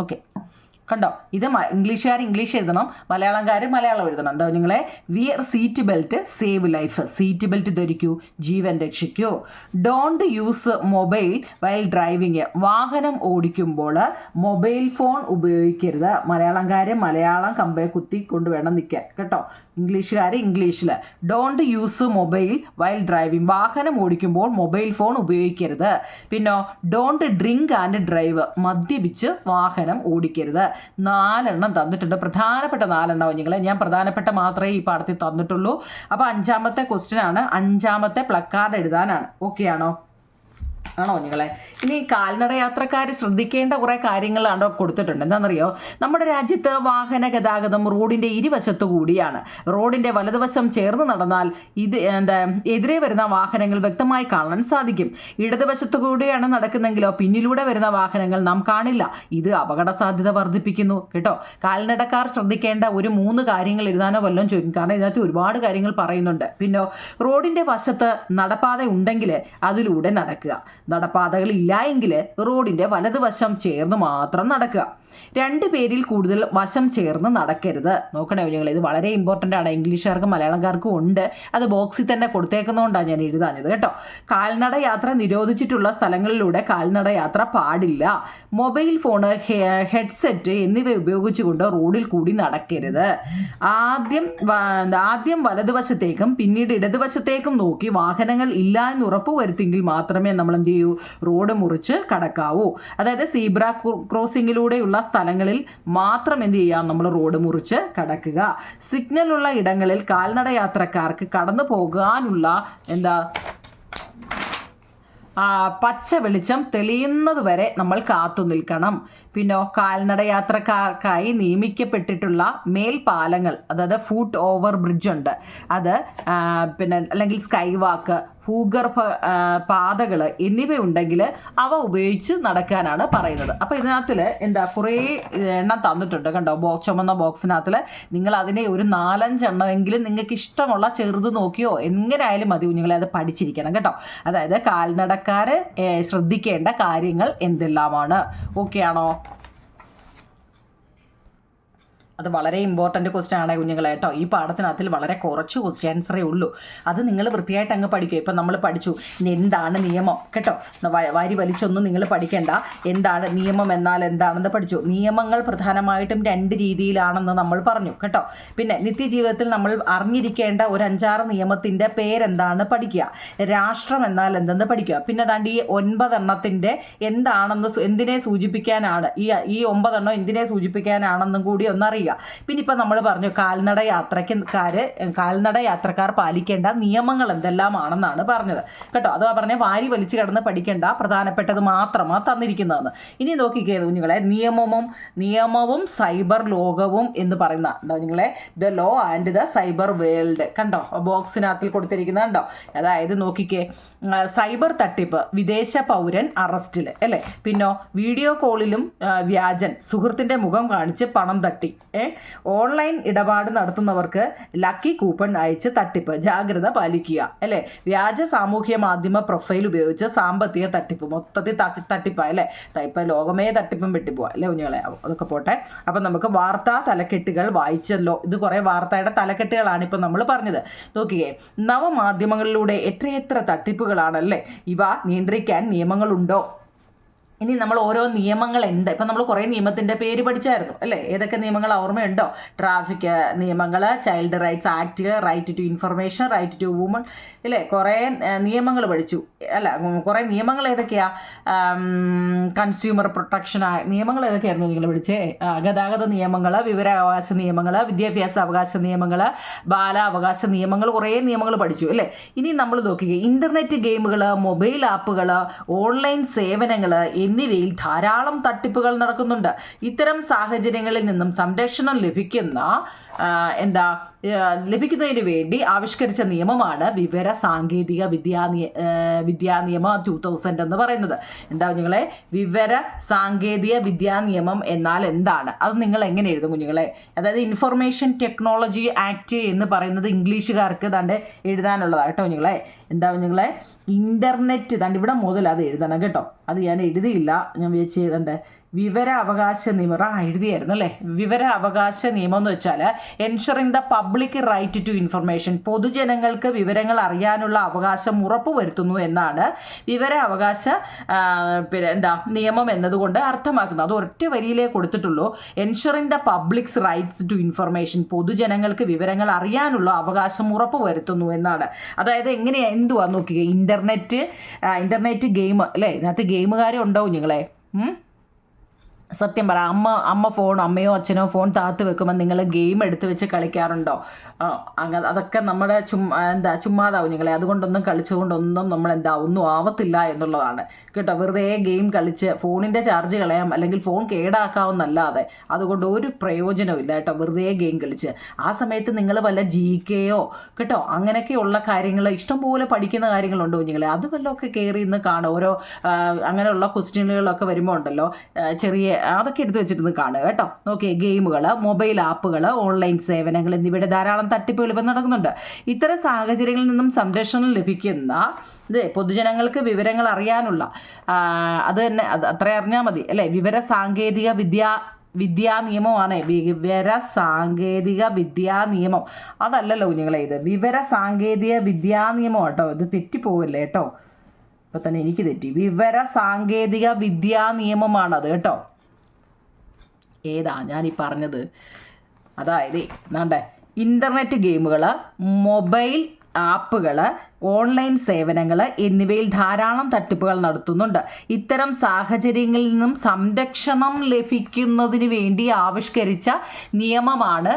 ഓക്കെ, കണ്ടോ, ഇത് ഇംഗ്ലീഷുകാർ ഇംഗ്ലീഷ് എഴുതണം, മലയാളംകാർ മലയാളം എഴുതണം. എന്താ നിങ്ങളെ? Wear seat belt, save life. Seat belt ധരിക്കൂ, ജീവൻ രക്ഷിക്കൂ. Don't use mobile while driving. വാഹനം ഓടിക്കുമ്പോൾ മൊബൈൽ ഫോൺ ഉപയോഗിക്കരുത്. മലയാളംകാർ മലയാളം കമ്പേ കുത്തി കൊണ്ട് വേണം നിൽക്കാൻ കേട്ടോ. ഇംഗ്ലീഷുകാർ ഇംഗ്ലീഷിൽ. Don't use mobile while driving. വാഹനം ഓടിക്കുമ്പോൾ മൊബൈൽ ഫോൺ ഉപയോഗിക്കരുത്. പിന്നെ ഡോണ്ട് ഡ്രിങ്ക് ആൻഡ് ഡ്രൈവ്. മദ്യപിച്ച് വാഹനം ഓടിക്കരുത്. 4 തന്നിട്ടുണ്ട്. പ്രധാനപ്പെട്ട 4 നിങ്ങളെ ഞാൻ പ്രധാനപ്പെട്ട മാത്രമേ ഈ പാഠത്തിൽ തന്നിട്ടുള്ളൂ. അപ്പോൾ 5ാമത്തെ ക്വസ്റ്റ്യൻ ആണ്. 5ാമത്തെ പ്ലക്കാർഡ് എഴുതാനാണ്. ഓക്കെ ആണോ? ആണോ നിങ്ങളെ? ഇനി കാൽനട യാത്രക്കാർ ശ്രദ്ധിക്കേണ്ട കുറേ കാര്യങ്ങളാണ് കൊടുത്തിട്ടുണ്ട്. എന്താണെന്നറിയോ? നമ്മുടെ രാജ്യത്ത് വാഹന ഗതാഗതം റോഡിൻ്റെ ഇരുവശത്തു കൂടിയാണ്. റോഡിൻ്റെ വലതുവശം ചേർന്ന് നടന്നാൽ എതിരെ വരുന്ന വാഹനങ്ങൾ വ്യക്തമായി കാണാൻ സാധിക്കും. ഇടതുവശത്തു കൂടിയാണ് നടക്കുന്നെങ്കിലോ പിന്നിലൂടെ വരുന്ന വാഹനങ്ങൾ നാം കാണില്ല. ഇത് അപകട സാധ്യത വർദ്ധിപ്പിക്കുന്നു കേട്ടോ. കാൽനടക്കാർ ശ്രദ്ധിക്കേണ്ട ഒരു 3 കാര്യങ്ങൾ എഴുതാനോ വല്ലതും ചോദിക്കും. കാരണം ഇതിനകത്ത് ഒരുപാട് കാര്യങ്ങൾ പറയുന്നുണ്ട്. പിന്നെ റോഡിൻ്റെ വശത്ത് നടപ്പാത ഉണ്ടെങ്കിൽ അതിലൂടെ നടക്കുക. നടപ്പാതകൾ ഇല്ല എങ്കിൽ റോഡിൻ്റെ വലതുവശം ചേർന്ന് മാത്രം നടക്കുക. 2 പേരിൽ കൂടുതൽ വശം ചേർന്ന് നടക്കരുത്. നോക്കണേ നിങ്ങൾ, ഇത് വളരെ ഇമ്പോർട്ടൻ്റ് ആണ്. ഇംഗ്ലീഷുകാർക്കും മലയാളക്കാർക്കും ഉണ്ട്. അത് ബോക്സിൽ തന്നെ കൊടുത്തേക്കുന്നതുകൊണ്ടാണ് ഞാൻ എഴുതാഞ്ഞത് കേട്ടോ. കാൽനട യാത്ര നിരോധിച്ചിട്ടുള്ള സ്ഥലങ്ങളിലൂടെ കാൽനട യാത്ര പാടില്ല. മൊബൈൽ ഫോണ്, ഹെഡ്സെറ്റ് എന്നിവ ഉപയോഗിച്ചുകൊണ്ട് റോഡിൽ കൂടി നടക്കരുത്. ആദ്യം വലതുവശത്തേക്കും പിന്നീട് ഇടതുവശത്തേക്കും നോക്കി വാഹനങ്ങൾ ഇല്ല എന്ന് ഉറപ്പുവരുത്തിയെങ്കിൽ മാത്രമേ നമ്മൾ എന്ത് ചെയ്യൂ? റോഡ് മുറിച്ച് കടക്കാവൂ. അതായത് സീബ്ര ക്രോസിങ്ങിലൂടെയുള്ള സ്ഥലങ്ങളിൽ മാത്രം എന്ത് ചെയ്യാം? നമ്മൾ റോഡ് മുറിച്ച് കടക്കുക. സിഗ്നലുള്ള ഇടങ്ങളിൽ കാൽനട യാത്രക്കാർക്ക് കടന്നു പോകാനുള്ള പച്ച വെളിച്ചം തെളിയുന്നത് വരെ നമ്മൾ കാത്തു നിൽക്കണം. പിന്നെ കാൽനട യാത്രക്കാർക്കായി നിയമിക്കപ്പെട്ടിട്ടുള്ള മേൽപ്പാലങ്ങൾ, അതായത് ഫുട് ഓവർ ബ്രിഡ്ജ് ഉണ്ട്, അത് പിന്നെ അല്ലെങ്കിൽ സ്കൈ വാക്ക്, ഭൂഗർഭ പാതകൾ എന്നിവയുണ്ടെങ്കിൽ അവ ഉപയോഗിച്ച് നടക്കാനാണ് പറയുന്നത്. അപ്പോൾ ഇതിനകത്തിൽ എന്താ കുറേ എണ്ണം തന്നിട്ടുണ്ട് കണ്ടോ. ചുമന്ന ബോക്സിനകത്തിൽ നിങ്ങൾ അതിനെ ഒരു 4-5 എണ്ണമെങ്കിലും നിങ്ങൾക്ക് ഇഷ്ടമുള്ള ചെറുത് നോക്കിയോ എങ്ങനെ ആയാലും മതി കുഞ്ഞുങ്ങളെ അത് പഠിച്ചിരിക്കണം കേട്ടോ. അതായത് കാൽനടക്കാർ ശ്രദ്ധിക്കേണ്ട കാര്യങ്ങൾ എന്തെല്ലാമാണ്. ഓക്കെ ആണോ? അത് വളരെ ഇമ്പോർട്ടൻ്റ് ക്വസ്റ്റ്യൻ ആണ് കുഞ്ഞുങ്ങളെ കേട്ടോ. ഈ പാഠത്തിനകത്തിൽ വളരെ കുറച്ച് ക്വസ്റ്റ്യൻസറേ ഉള്ളൂ. അത് നിങ്ങൾ വൃത്തിയായിട്ട് അങ്ങ് പഠിക്കുക. ഇപ്പം നമ്മൾ പഠിച്ചു എന്താണ് നിയമം കേട്ടോ. വാരി വലിച്ചൊന്നും നിങ്ങൾ പഠിക്കേണ്ട. എന്താണ് നിയമം എന്നാൽ എന്താണെന്ന് പഠിച്ചു. നിയമങ്ങൾ പ്രധാനമായിട്ടും 2 രീതിയിലാണെന്ന് നമ്മൾ പറഞ്ഞു കേട്ടോ. പിന്നെ നിത്യജീവിതത്തിൽ നമ്മൾ അറിഞ്ഞിരിക്കേണ്ട ഒരു 5-6 നിയമത്തിൻ്റെ പേരെന്താണ് പഠിക്കുക. രാഷ്ട്രം എന്നാൽ എന്തെന്ന് പഠിക്കുക. പിന്നെ അതാണ്ട് ഈ 9 എണ്ണത്തിൻ്റെ എന്താണെന്ന് എന്തിനെ സൂചിപ്പിക്കാനാണ് ഈ 9 എണ്ണം എന്തിനെ സൂചിപ്പിക്കാനാണെന്നും കൂടി ഒന്നറിയുക. പിന്നെ ഇപ്പം നമ്മൾ പറഞ്ഞു കാൽനട യാത്രക്കാർ പാലിക്കേണ്ട നിയമങ്ങൾ എന്തെല്ലാമാണെന്നാണ് പറഞ്ഞത് കേട്ടോ. അഥവാ പറഞ്ഞ വാരി വലിച്ചു കിടന്ന് പഠിക്കേണ്ട, പ്രധാനപ്പെട്ടത് മാത്രമാണ് തന്നിരിക്കുന്നതെന്ന്. ഇനി നോക്കിക്കേ കുഞ്ഞുങ്ങളെ, നിയമവും സൈബർ ലോകവും എന്ന് പറയുന്ന കുഞ്ഞുങ്ങളെ the law and the cyber world കണ്ടോ. ബോക്സിനകത്തിൽ കൊടുത്തിരിക്കുന്നത് കണ്ടോ. അതായത് നോക്കിക്കേ, സൈബർ തട്ടിപ്പ്, വിദേശ പൗരൻ അറസ്റ്റിൽ അല്ലേ. പിന്നോ വീഡിയോ കോളിലും വ്യാജൻ, സുഹൃത്തിൻ്റെ മുഖം കാണിച്ച് പണം തട്ടി. ഓൺലൈൻ ഇടപാട് നടത്തുന്നവർക്ക് ലക്കി കൂപ്പൺ അയച്ച് തട്ടിപ്പ്, ജാഗ്രത പാലിക്കുക അല്ലേ. വ്യാജ സാമൂഹ്യ മാധ്യമ പ്രൊഫൈൽ ഉപയോഗിച്ച് സാമ്പത്തിക തട്ടിപ്പ്, മൊത്തത്തിൽ തട്ടിപ്പായ അല്ലേ. ഇപ്പം ലോകമേ തട്ടിപ്പും വെട്ടിപ്പോവാ അല്ലേ കുഞ്ഞുങ്ങളെ. അതൊക്കെ പോട്ടെ. അപ്പം നമുക്ക് വാർത്താ തലക്കെട്ടുകൾ വായിച്ചല്ലോ. ഇത് കുറേ വാർത്തയുടെ തലക്കെട്ടുകളാണ് ഇപ്പം നമ്മൾ പറഞ്ഞത്. നോക്കിയേ, നവമാധ്യമങ്ങളിലൂടെ എത്രയെത്ര തട്ടിപ്പുകളാണല്ലേ. ഇവ നിയന്ത്രിക്കാൻ നിയമങ്ങളുണ്ടോ? ഇനി നമ്മൾ ഓരോ നിയമങ്ങൾ എന്താ, ഇപ്പം നമ്മൾ കുറേ നിയമത്തിൻ്റെ പേര് പഠിച്ചായിരുന്നു അല്ലേ. ഏതൊക്കെ നിയമങ്ങൾ ഓർമ്മയുണ്ടോ? ട്രാഫിക് നിയമങ്ങൾ, child rights act, right to information, right to woman അല്ലേ. കുറേ നിയമങ്ങൾ പഠിച്ചു അല്ല. കുറേ നിയമങ്ങൾ ഏതൊക്കെയാ? കൺസ്യൂമർ പ്രൊട്ടക്ഷൻ നിയമങ്ങൾ ഏതൊക്കെയായിരുന്നു നിങ്ങൾ പഠിച്ചേ? ഗതാഗത നിയമങ്ങൾ, വിവരാവകാശ നിയമങ്ങൾ, വിദ്യാഭ്യാസ അവകാശ നിയമങ്ങൾ, ബാലാവകാശ നിയമങ്ങൾ, കുറേ നിയമങ്ങൾ പഠിച്ചു അല്ലേ. ഇനി നമ്മൾ നോക്കുക, ഇൻ്റർനെറ്റ് ഗെയിമുകൾ, മൊബൈൽ ആപ്പുകൾ, ഓൺലൈൻ സേവനങ്ങൾ എന്നിവയിൽ ധാരാളം തട്ടിപ്പുകൾ നടക്കുന്നുണ്ട്. ഇത്തരം സാഹചര്യങ്ങളിൽ നിന്നും സംരക്ഷണം ലഭിക്കുന്നതിന് വേണ്ടി ആവിഷ്കരിച്ച നിയമമാണ് വിവര സാങ്കേതിക വിദ്യാ നിയമം 2000 എന്ന് പറയുന്നത്. എന്താ കുഞ്ഞുങ്ങളെ, വിവര സാങ്കേതിക വിദ്യാ നിയമം എന്നാൽ എന്താണ്? അത് നിങ്ങൾ എങ്ങനെ എഴുതും കുഞ്ഞുങ്ങളെ? അതായത് ഇൻഫർമേഷൻ ടെക്നോളജി ആക്ട് എന്ന് പറയുന്നത് ഇംഗ്ലീഷുകാർക്ക് ദാണ്ട് എഴുതാനുള്ളതാണ് കേട്ടോ കുഞ്ഞുങ്ങളെ. എന്താ കുഞ്ഞുങ്ങളെ, ഇൻ്റർനെറ്റ് ദാണ്ട് ഇവിടെ മുതൽ അത് എഴുതണം കേട്ടോ. അത് ഞാൻ എഴുതിയില്ല, ഞാൻ വിചാരിച്ച് എഴുതണ്ടേ. വിവര അവകാശ നിയമം എഴുതിയായിരുന്നു അല്ലേ. വിവര അവകാശ നിയമം എന്ന് വെച്ചാൽ ensuring the public right to information, പൊതുജനങ്ങൾക്ക് വിവരങ്ങൾ അറിയാനുള്ള അവകാശം ഉറപ്പുവരുത്തുന്നു എന്നാണ് വിവര അവകാശ നിയമം എന്നതുകൊണ്ട് അർത്ഥമാക്കുന്നത്. അത് ഒറ്റ വരിയിലേ കൊടുത്തിട്ടുള്ളൂ. Ensuring the public's rights to information, പൊതുജനങ്ങൾക്ക് വിവരങ്ങൾ അറിയാനുള്ള അവകാശം ഉറപ്പുവരുത്തുന്നു എന്നാണ്. അതായത് എങ്ങനെയാ എന്തുവാ നോക്കുക, ഇൻ്റർനെറ്റ് ഗെയിം അല്ലേ. ഇതിനകത്ത് ഗെയിമുകാരെ ഉണ്ടാവും നിങ്ങളെ. സത്യം പറ, അമ്മയോ അച്ഛനോ ഫോൺ താത്ത് വെക്കുമ്പോൾ നിങ്ങൾ ഗെയിം എടുത്ത് വെച്ച് കളിക്കാറുണ്ടോ? അങ്ങനെ അതൊക്കെ നമ്മുടെ ചുമ്മാതാവും നിങ്ങളെ. അതുകൊണ്ടൊന്നും കളിച്ചുകൊണ്ടൊന്നും നമ്മൾ ഒന്നും ആവത്തില്ല എന്നുള്ളതാണ് കേട്ടോ. വെറുതെ ഗെയിം കളിച്ച് ഫോണിൻ്റെ ചാർജ് കളയാം, അല്ലെങ്കിൽ ഫോൺ കേടാക്കാവുന്നല്ലാതെ അതുകൊണ്ട് ഒരു പ്രയോജനവും ഇല്ല കേട്ടോ. വെറുതെ ഗെയിം കളിച്ച് ആ സമയത്ത് നിങ്ങൾ വല്ല GKയോ കേട്ടോ അങ്ങനെയൊക്കെയുള്ള കാര്യങ്ങൾ, ഇഷ്ടംപോലെ പഠിക്കുന്ന കാര്യങ്ങളുണ്ടോ കുഞ്ഞുങ്ങളെ, അത് വല്ലതൊക്കെ കയറി ഇന്ന് കാണും. ഓരോ അങ്ങനെയുള്ള ക്വസ്റ്റ്യനുകളൊക്കെ വരുമ്പോൾ ഉണ്ടല്ലോ, ചെറിയ അതൊക്കെ എടുത്ത് വെച്ചിരുന്ന് കാണുക കേട്ടോ. നോക്കിയേ, ഗെയിമുകൾ, മൊബൈൽ ആപ്പുകൾ, ഓൺലൈൻ സേവനങ്ങൾ എന്നിവയുടെ ധാരാളം തട്ടിപ്പുകൾ ഇപ്പം നടക്കുന്നുണ്ട്. ഇത്തരം സാഹചര്യങ്ങളിൽ നിന്നും സംരക്ഷണം ലഭിക്കുന്ന പൊതുജനങ്ങൾക്ക് വിവരങ്ങൾ അറിയാനുള്ള അത് തന്നെ, അത്ര അറിഞ്ഞാൽ മതി അല്ലേ. വിവര സാങ്കേതിക വിദ്യാ നിയമമാണ്. വിവര സാങ്കേതിക വിദ്യാ നിയമം അതല്ലല്ലോ കുഞ്ഞുങ്ങളെ, ഇത് വിവര സാങ്കേതിക വിദ്യാ നിയമം കേട്ടോ. ഇത് തെറ്റിപ്പോവില്ലേ കേട്ടോ. ഇപ്പം തന്നെ എനിക്ക് തെറ്റി. വിവര സാങ്കേതിക വിദ്യാ നിയമമാണത് കേട്ടോ. ഏതാ ഞാനീ പറഞ്ഞത്? അതായത് വേണ്ടേ, ഇൻ്റർനെറ്റ് ഗെയിമുകൾ, മൊബൈൽ ആപ്പുകൾ, ഓൺലൈൻ സേവനങ്ങൾ എന്നിവയിൽ ധാരാളം തട്ടിപ്പുകൾ നടത്തുന്നുണ്ട്. ഇത്തരം സാഹചര്യങ്ങളിൽ നിന്നും സംരക്ഷണം ലഭിക്കുന്നതിന് വേണ്ടി ആവിഷ്കരിച്ച നിയമമാണ്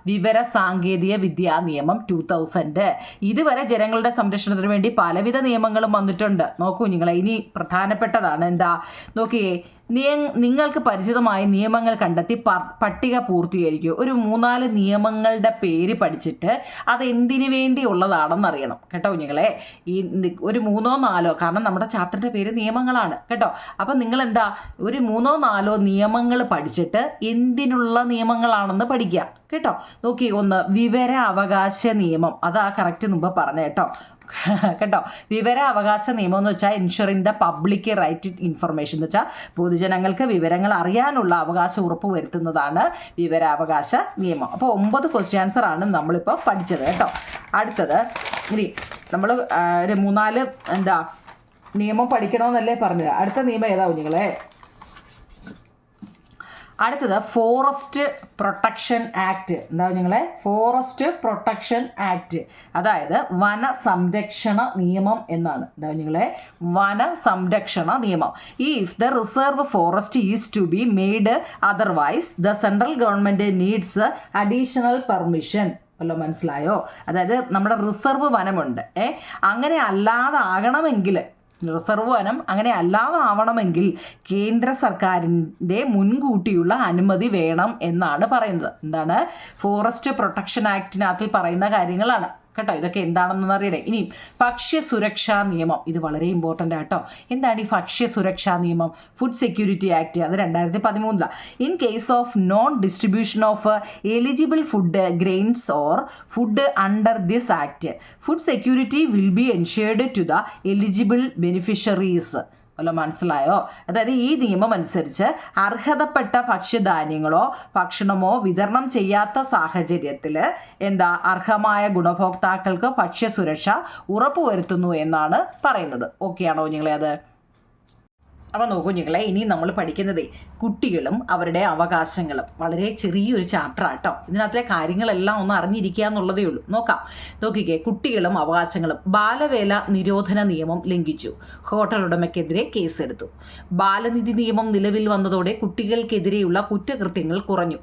വിവര സാങ്കേതിക വിദ്യാ നിയമം 2000. ഇതുവരെ ജനങ്ങളുടെ സംരക്ഷണത്തിന് വേണ്ടി പലവിധ നിയമങ്ങളും വന്നിട്ടുണ്ട്. നോക്കൂ നിങ്ങളെ, ഇനി പ്രധാനപ്പെട്ടതാണ് നോക്കിയേ, നിങ്ങൾക്ക് പരിചിതമായ നിയമങ്ങൾ കണ്ടെത്തി പട്ടിക പൂർത്തീകരിക്കുക. ഒരു 3-4 നിയമങ്ങളുടെ പേര് പഠിച്ചിട്ട് അത് എന്തിനു വേണ്ടിയുള്ളതാണെന്ന് അറിയണം കേട്ടോ കുഞ്ഞുങ്ങളെ. ഈ ഒരു 3-4, കാരണം നമ്മുടെ ചാപ്റ്ററിൻ്റെ പേര് നിയമങ്ങളാണ് കേട്ടോ. അപ്പം നിങ്ങൾ എന്താ ഒരു 3-4 നിയമങ്ങൾ പഠിച്ചിട്ട് എന്തിനുള്ള നിയമങ്ങളാണെന്ന് പഠിക്കുക കേട്ടോ. നോക്കി, ഒന്ന് വിവരാവകാശ നിയമം, അതാ കറക്റ്റ് മുമ്പ് പറഞ്ഞ കേട്ടോ കേട്ടോ. വിവരാവകാശ നിയമം എന്ന് വെച്ചാൽ ensuring the public right information എന്ന് വെച്ചാൽ പൊതുജനങ്ങൾക്ക് വിവരങ്ങൾ അറിയാനുള്ള അവകാശം ഉറപ്പ് വരുത്തുന്നതാണ് വിവരാവകാശ നിയമം. അപ്പോൾ 9 ക്വസ്റ്റ്യൻ ആൻസർ ആണ് നമ്മളിപ്പോൾ പഠിച്ചത് കേട്ടോ. അടുത്തത് ഇനി നമ്മൾ ഒരു 3-4 എന്താ നിയമം പഠിക്കണമെന്നല്ലേ പറഞ്ഞത്. അടുത്ത നിയമം ഏതാ കുഞ്ഞുങ്ങളെ? അടുത്തത് ഫോറസ്റ്റ് പ്രൊട്ടക്ഷൻ ആക്ട്. എന്താ നിങ്ങളെ? ഫോറസ്റ്റ് പ്രൊട്ടക്ഷൻ ആക്ട്, അതായത് വന സംരക്ഷണ നിയമം എന്നാണ്. എന്താ നിങ്ങളെ? വന സംരക്ഷണ നിയമം. If the reserve forest is to be made otherwise the central government needs additional permission. വല്ലോ മനസ്സിലായോ? അതായത് നമ്മുടെ റിസർവ് വനമുണ്ട്, അങ്ങനെ അല്ലാതാകണമെങ്കിൽ, റിസർവ് വനം അങ്ങനെ അല്ലാതാവണമെങ്കിൽ കേന്ദ്ര സർക്കാരിൻ്റെ മുൻകൂട്ടിയുള്ള അനുമതി വേണം എന്നാണ് പറയുന്നത്. എന്താണ്? ഫോറസ്റ്റ് പ്രൊട്ടക്ഷൻ ആക്ടിനകത്തിൽ പറയുന്ന കാര്യങ്ങളാണ് കേട്ടോ. ഇതൊക്കെ എന്താണെന്ന് അറിയണേ. ഇനി ഭക്ഷ്യസുരക്ഷാ നിയമം, ഇത് വളരെ ഇമ്പോർട്ടൻ്റ് ആട്ടോ. എന്താണ് ഈ ഭക്ഷ്യസുരക്ഷാ നിയമം? ഫുഡ് സെക്യൂരിറ്റി ആക്ട്, അത് 2013. In case of non distribution of eligible food grains or food under this act, food security will be ensured to the eligible beneficiaries. വല്ല മനസ്സിലായോ? അതായത് ഈ നിയമം അനുസരിച്ച് അർഹതപ്പെട്ട ഭക്ഷ്യധാന്യങ്ങളോ ഭക്ഷണമോ വിതരണം ചെയ്യാത്ത സാഹചര്യത്തിൽ എന്താ അർഹമായ ഗുണഭോക്താക്കൾക്ക് ഭക്ഷ്യസുരക്ഷ ഉറപ്പുവരുത്തുന്നു എന്നാണ് പറയുന്നത്. ഓക്കെ ആണോ കുഞ്ഞുങ്ങളെ? അത് അപ്പോൾ നോക്കൂ കുഞ്ഞുങ്ങളെ, ഇനി നമ്മൾ പഠിക്കുന്നത് കുട്ടികളും അവരുടെ അവകാശങ്ങളും. വളരെ ചെറിയൊരു ചാപ്റ്റർ ആട്ടോ. ഇതിനകത്തിലെ കാര്യങ്ങളെല്ലാം ഒന്ന് അറിഞ്ഞിരിക്കുക എന്നുള്ളതേ ഉള്ളൂ. നോക്കിക്കേ, കുട്ടികളും അവകാശങ്ങളും. ബാലവേല നിരോധന നിയമം ലംഘിച്ചു, ഹോട്ടൽ ഉടമയ്ക്കെതിരെ കേസെടുത്തു. ബാലനിധി നിയമം നിലവിൽ വന്നതോടെ കുട്ടികൾക്കെതിരെയുള്ള കുറ്റകൃത്യങ്ങൾ കുറഞ്ഞു.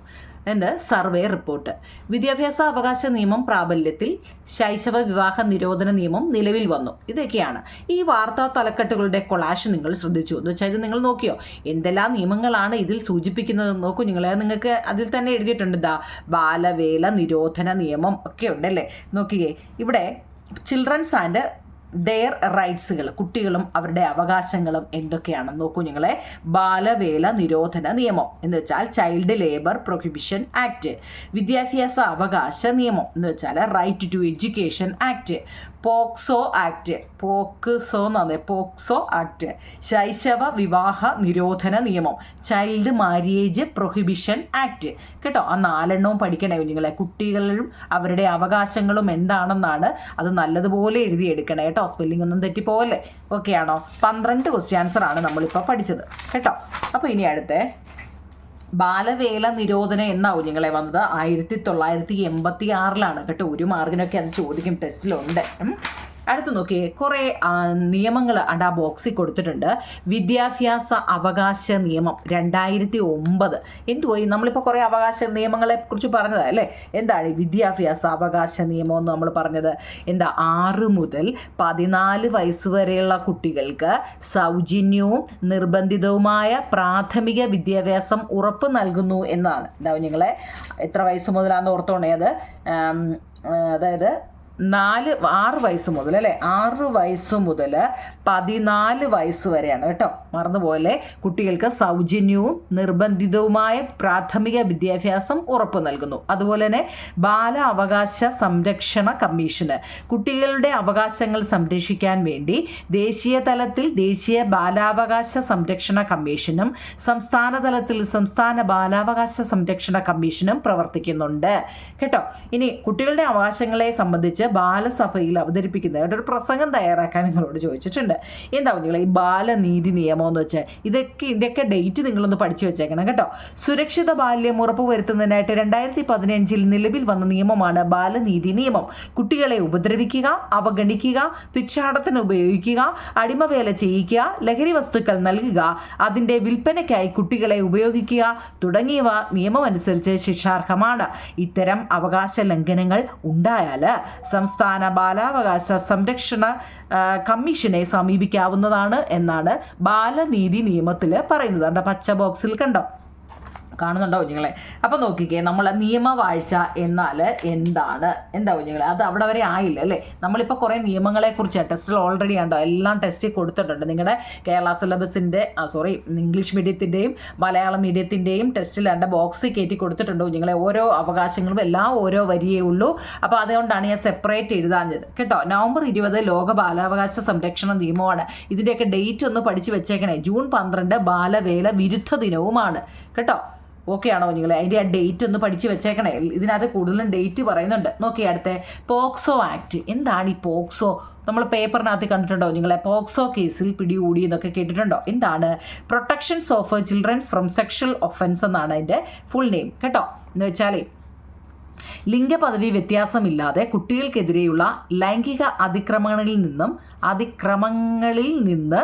Survey report. വിദ്യാഭ്യാസ അവകാശ നിയമം പ്രാബല്യത്തിൽ, ശൈശവ വിവാഹ നിരോധന നിയമം നിലവിൽ വന്നു. ഇതൊക്കെയാണ് ഈ വാർത്താ തലക്കെട്ടുകളുടെ കൊളാഷ്. നിങ്ങൾ ശ്രദ്ധിച്ചു എന്ന് വെച്ചാൽ ഇത് നിങ്ങൾ നോക്കിയോ? എന്തെല്ലാം നിയമങ്ങളാണ് ഇതിൽ സൂചിപ്പിക്കുന്നത് നോക്കൂ നിങ്ങളെ. നിങ്ങൾക്ക് അതിൽ തന്നെ എഴുതിയിട്ടുണ്ട്, ബാലവേല നിരോധന നിയമം ഒക്കെ ഉണ്ടല്ലേ. നോക്കിയേ, ഇവിടെ ചിൽഡ്രൻസ് ആൻഡ് ദെയർ റൈറ്റ്സുകൾ, കുട്ടികളും അവരുടെ അവകാശങ്ങളും എന്തൊക്കെയാണെന്ന് നോക്കൂ നിങ്ങളെ. ബാലവേല നിരോധന നിയമം എന്ന് വെച്ചാൽ ചൈൽഡ് ലേബർ പ്രൊഹിബിഷൻ ആക്ട്. വിദ്യാഭ്യാസ അവകാശ നിയമം എന്ന് വെച്ചാൽ right to education act. POCSO act, POCSO act. ശൈശവ വിവാഹ നിരോധന നിയമം, ചൈൽഡ് മാര്യേജ് പ്രൊഹിബിഷൻ ആക്ട്. കേട്ടോ, ആ 4 പഠിക്കണേ കുഞ്ഞുങ്ങളെ. കുട്ടികളും അവരുടെ അവകാശങ്ങളും എന്താണെന്നാണ് അത് നല്ലതുപോലെ എഴുതിയെടുക്കണേ കേട്ടോ. സ്പെല്ലിംഗ് ഒന്നും തെറ്റിപ്പോവല്ലേ. ഓക്കെ ആണോ? 12 ക്വസ്റ്റ്യൻ ആൻസർ ആണ് നമ്മളിപ്പോൾ പഠിച്ചത് കേട്ടോ. അപ്പോൾ ഇനി അടുത്ത ബാലവേല നിരോധനം എന്നാ കുഞ്ഞുങ്ങളെ വന്നത് 1986 കേട്ടോ. 1 മാർക്കിനൊക്കെ അത് ചോദിക്കും, ടെസ്റ്റിലുണ്ട്. അടുത്ത് നോക്കിയേ, കുറേ നിയമങ്ങൾ ആ ബോക്സിൽ കൊടുത്തിട്ടുണ്ട്. വിദ്യാഭ്യാസ അവകാശ നിയമം 2009. എന്തുപോയി? നമ്മളിപ്പോൾ കുറേ അവകാശ നിയമങ്ങളെ കുറിച്ച് പറഞ്ഞതാണ് അല്ലേ. എന്താണ് വിദ്യാഭ്യാസ അവകാശ നിയമം എന്ന് നമ്മൾ പറഞ്ഞത്? 6 മുതൽ 14 വയസ്സ് വരെയുള്ള കുട്ടികൾക്ക് സൗജന്യവും നിർബന്ധിതവുമായ പ്രാഥമിക വിദ്യാഭ്യാസം ഉറപ്പ് നൽകുന്നു എന്നാണ്. നിങ്ങളെ എത്ര വയസ്സ് മുതലാണെന്ന് ഓർത്തോണേ. അതായത് 6 വയസ്സ് മുതൽ അല്ലേ, 6 വയസ്സ് മുതൽ 14 വയസ്സ് വരെയാണ് കേട്ടോ. മറന്നുപോലെ കുട്ടികൾക്ക് സൗജന്യവും നിർബന്ധിതവുമായ പ്രാഥമിക വിദ്യാഭ്യാസം ഉറപ്പു നൽകുന്നു. അതുപോലെ തന്നെ ബാല അവകാശ സംരക്ഷണ കമ്മീഷന് കുട്ടികളുടെ അവകാശങ്ങൾ സംരക്ഷിക്കാൻ വേണ്ടി ദേശീയ തലത്തിൽ ദേശീയ ബാലാവകാശ സംരക്ഷണ കമ്മീഷനും സംസ്ഥാന തലത്തിൽ സംസ്ഥാന ബാലാവകാശ സംരക്ഷണ കമ്മീഷനും പ്രവർത്തിക്കുന്നുണ്ട് കേട്ടോ. ഇനി കുട്ടികളുടെ അവകാശങ്ങളെ സംബന്ധിച്ച് ബാലസഭയിൽ അവതരിപ്പിക്കുന്നതായിട്ട് ഒരു പ്രസംഗം തയ്യാറാക്കാൻ നിങ്ങളോട് ചോദിച്ചിട്ടുണ്ട്. എന്താ നിങ്ങൾ ഈ ബാലനീതി നിയമം എന്ന് വെച്ചാൽ ഇതിൻ്റെയൊക്കെ ഡേറ്റ് നിങ്ങളൊന്ന് പഠിച്ചു വെച്ചേക്കണം കേട്ടോ. സുരക്ഷിത ബാല്യം ഉറപ്പുവരുത്തുന്നതിനായിട്ട് 2015 നിലവിൽ വന്ന നിയമമാണ് ബാലനീതി നിയമം. കുട്ടികളെ ഉപദ്രവിക്കുക, അവഗണിക്കുക, ഭിക്ഷാടത്തിന് ഉപയോഗിക്കുക, അടിമവേല ചെയ്യിക്കുക, ലഹരി വസ്തുക്കൾ നൽകുക, അതിൻ്റെ വിൽപ്പനയ്ക്കായി കുട്ടികളെ ഉപയോഗിക്കുക തുടങ്ങിയവ നിയമമനുസരിച്ച് ശിക്ഷാർഹമാണ്. ഇത്തരം അവകാശ ലംഘനങ്ങൾ ഉണ്ടായാൽ സംസ്ഥാന ബാലാവകാശ സംരക്ഷണ കമ്മീഷനെ സമീപിക്കാവുന്നതാണ് എന്നാണ് ബാലനീതി നിയമത്തിൽ പറയുന്നത്. കണ്ടോ, പച്ച ബോക്സിൽ കണ്ടോ, കാണുന്നുണ്ടോ കുഞ്ഞുങ്ങളെ? അപ്പോൾ നോക്കിക്കേ, നമ്മൾ നിയമവാഴ്ച എന്നാൽ എന്താ കുഞ്ഞുങ്ങളെ? അത് അവിടെ വരെ ആയില്ല അല്ലേ? നമ്മളിപ്പോൾ കുറേ നിയമങ്ങളെക്കുറിച്ച് ടെസ്റ്റിൽ ഓൾറെഡി ഉണ്ടോ, എല്ലാം ടെസ്റ്റ് കൊടുത്തിട്ടുണ്ട്. നിങ്ങളുടെ കേരള സിലബസിൻ്റെ ഇംഗ്ലീഷ് മീഡിയത്തിൻ്റെയും മലയാളം മീഡിയത്തിൻ്റെയും ടെസ്റ്റിൽ ബോക്സിൽ കയറ്റി കൊടുത്തിട്ടുണ്ട് കുഞ്ഞുങ്ങളെ. ഓരോ അവകാശങ്ങളും എല്ലാം ഓരോ വരിയേ ഉള്ളൂ. അപ്പോൾ അതുകൊണ്ടാണ് ഞാൻ സെപ്പറേറ്റ് എഴുതാഞ്ഞത് കേട്ടോ. നവംബർ 20 ലോക ബാലാവകാശ സംരക്ഷണ നിയമമാണ്. ഇതിൻ്റെയൊക്കെ ഡേറ്റ് ഒന്ന് പഠിച്ചു വെച്ചേക്കണേ. ജൂൺ 12 ബാലവേല വിരുദ്ധ ദിനവുമാണ് കേട്ടോ. ഓക്കെ ആണോ കുഞ്ഞുങ്ങളെ? അതിൻ്റെ ആ ഡേറ്റ് ഒന്ന് പഠിച്ച് വെച്ചേക്കണേ. ഇതിനകത്ത് കൂടുതലും ഡേറ്റ് പറയുന്നുണ്ട്. നോക്കിയേ, അടുത്ത പോക്സോ ആക്ട്. എന്താണ് ഈ പോക്സോ? നമ്മൾ പേപ്പറിനകത്ത് കണ്ടിട്ടുണ്ടോ കുഞ്ഞുങ്ങളെ? പോക്സോ കേസിൽ പിടികൂടി എന്നൊക്കെ കേട്ടിട്ടുണ്ടോ? എന്താണ്? Protections of children's from sexual offence എന്നാണ് അതിൻ്റെ ഫുൾ നെയിം കേട്ടോ. എന്ന് വെച്ചാൽ ലിംഗപദവി വ്യത്യാസമില്ലാതെ കുട്ടികൾക്കെതിരെയുള്ള ലൈംഗിക അതിക്രമങ്ങളിൽ നിന്ന്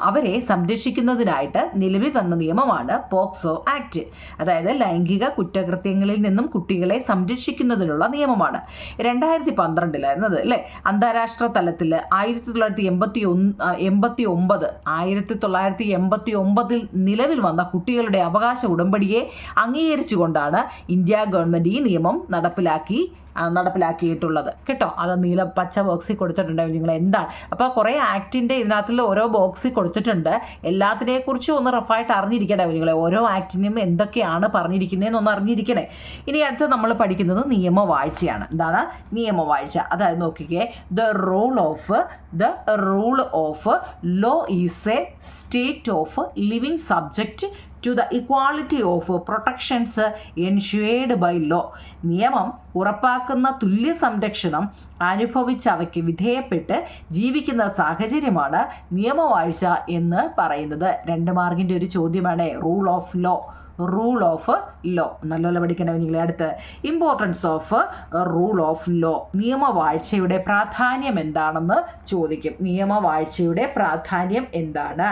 അവരെ സംരക്ഷിക്കുന്നതിനായിട്ട് നിലവിൽ വന്ന നിയമമാണ് പോക്സോ ആക്ട്. അതായത് ലൈംഗിക കുറ്റകൃത്യങ്ങളിൽ നിന്നും കുട്ടികളെ സംരക്ഷിക്കുന്നതിനുള്ള നിയമമാണ്. 2012 അല്ലേ അന്താരാഷ്ട്ര തലത്തിൽ 1989 നിലവിൽ വന്ന കുട്ടികളുടെ അവകാശ ഉടമ്പടിയെ അംഗീകരിച്ചുകൊണ്ടാണ് ഇന്ത്യ ഗവൺമെൻറ് ഈ നിയമം നടപ്പിലാക്കിയിട്ടുള്ളത് കേട്ടോ. അത് പച്ച ബോക്സിൽ കൊടുത്തിട്ടുണ്ട് നിങ്ങൾ. എന്താണ് അപ്പോൾ കുറേ ആക്ടിൻ്റെ ഇതിനകത്തുള്ള ഓരോ ബോക്സിൽ കൊടുത്തിട്ടുണ്ട്. എല്ലാത്തിനെക്കുറിച്ചും ഒന്ന് റഫായിട്ട് അറിഞ്ഞിരിക്കണേ നിങ്ങളെ. ഓരോ ആക്ടിനും എന്തൊക്കെയാണ് പറഞ്ഞിരിക്കുന്നതെന്നൊന്ന് അറിഞ്ഞിരിക്കണേ. ഇനി അടുത്ത് നമ്മൾ പഠിക്കുന്നത് നിയമവാഴ്ചയാണ്. എന്താണ് നിയമവാഴ്ച? അതായത് നോക്കിക്കേ, the rule of law is A state of living subject to the equality of protections ensured by law. നിയമം ഉറപ്പാക്കുന്ന തുല്യ സംരക്ഷണം അനുഭവിച്ചവയ്ക്ക് വിധേയപ്പെട്ട് ജീവിക്കുന്ന സാഹചര്യമാണ് നിയമവാഴ്ച എന്ന് പറയുന്നത്. 2 മാർക്കിൻ്റെ ഒരു ചോദ്യമാണ് റൂൾ ഓഫ് ലോ. നല്ലപോലെ പഠിക്കണേ നിങ്ങളെ. അടുത്ത് importance of rule of law. നിയമവാഴ്ചയുടെ പ്രാധാന്യം എന്താണെന്ന് ചോദിക്കും. നിയമവാഴ്ചയുടെ പ്രാധാന്യം എന്താണ്?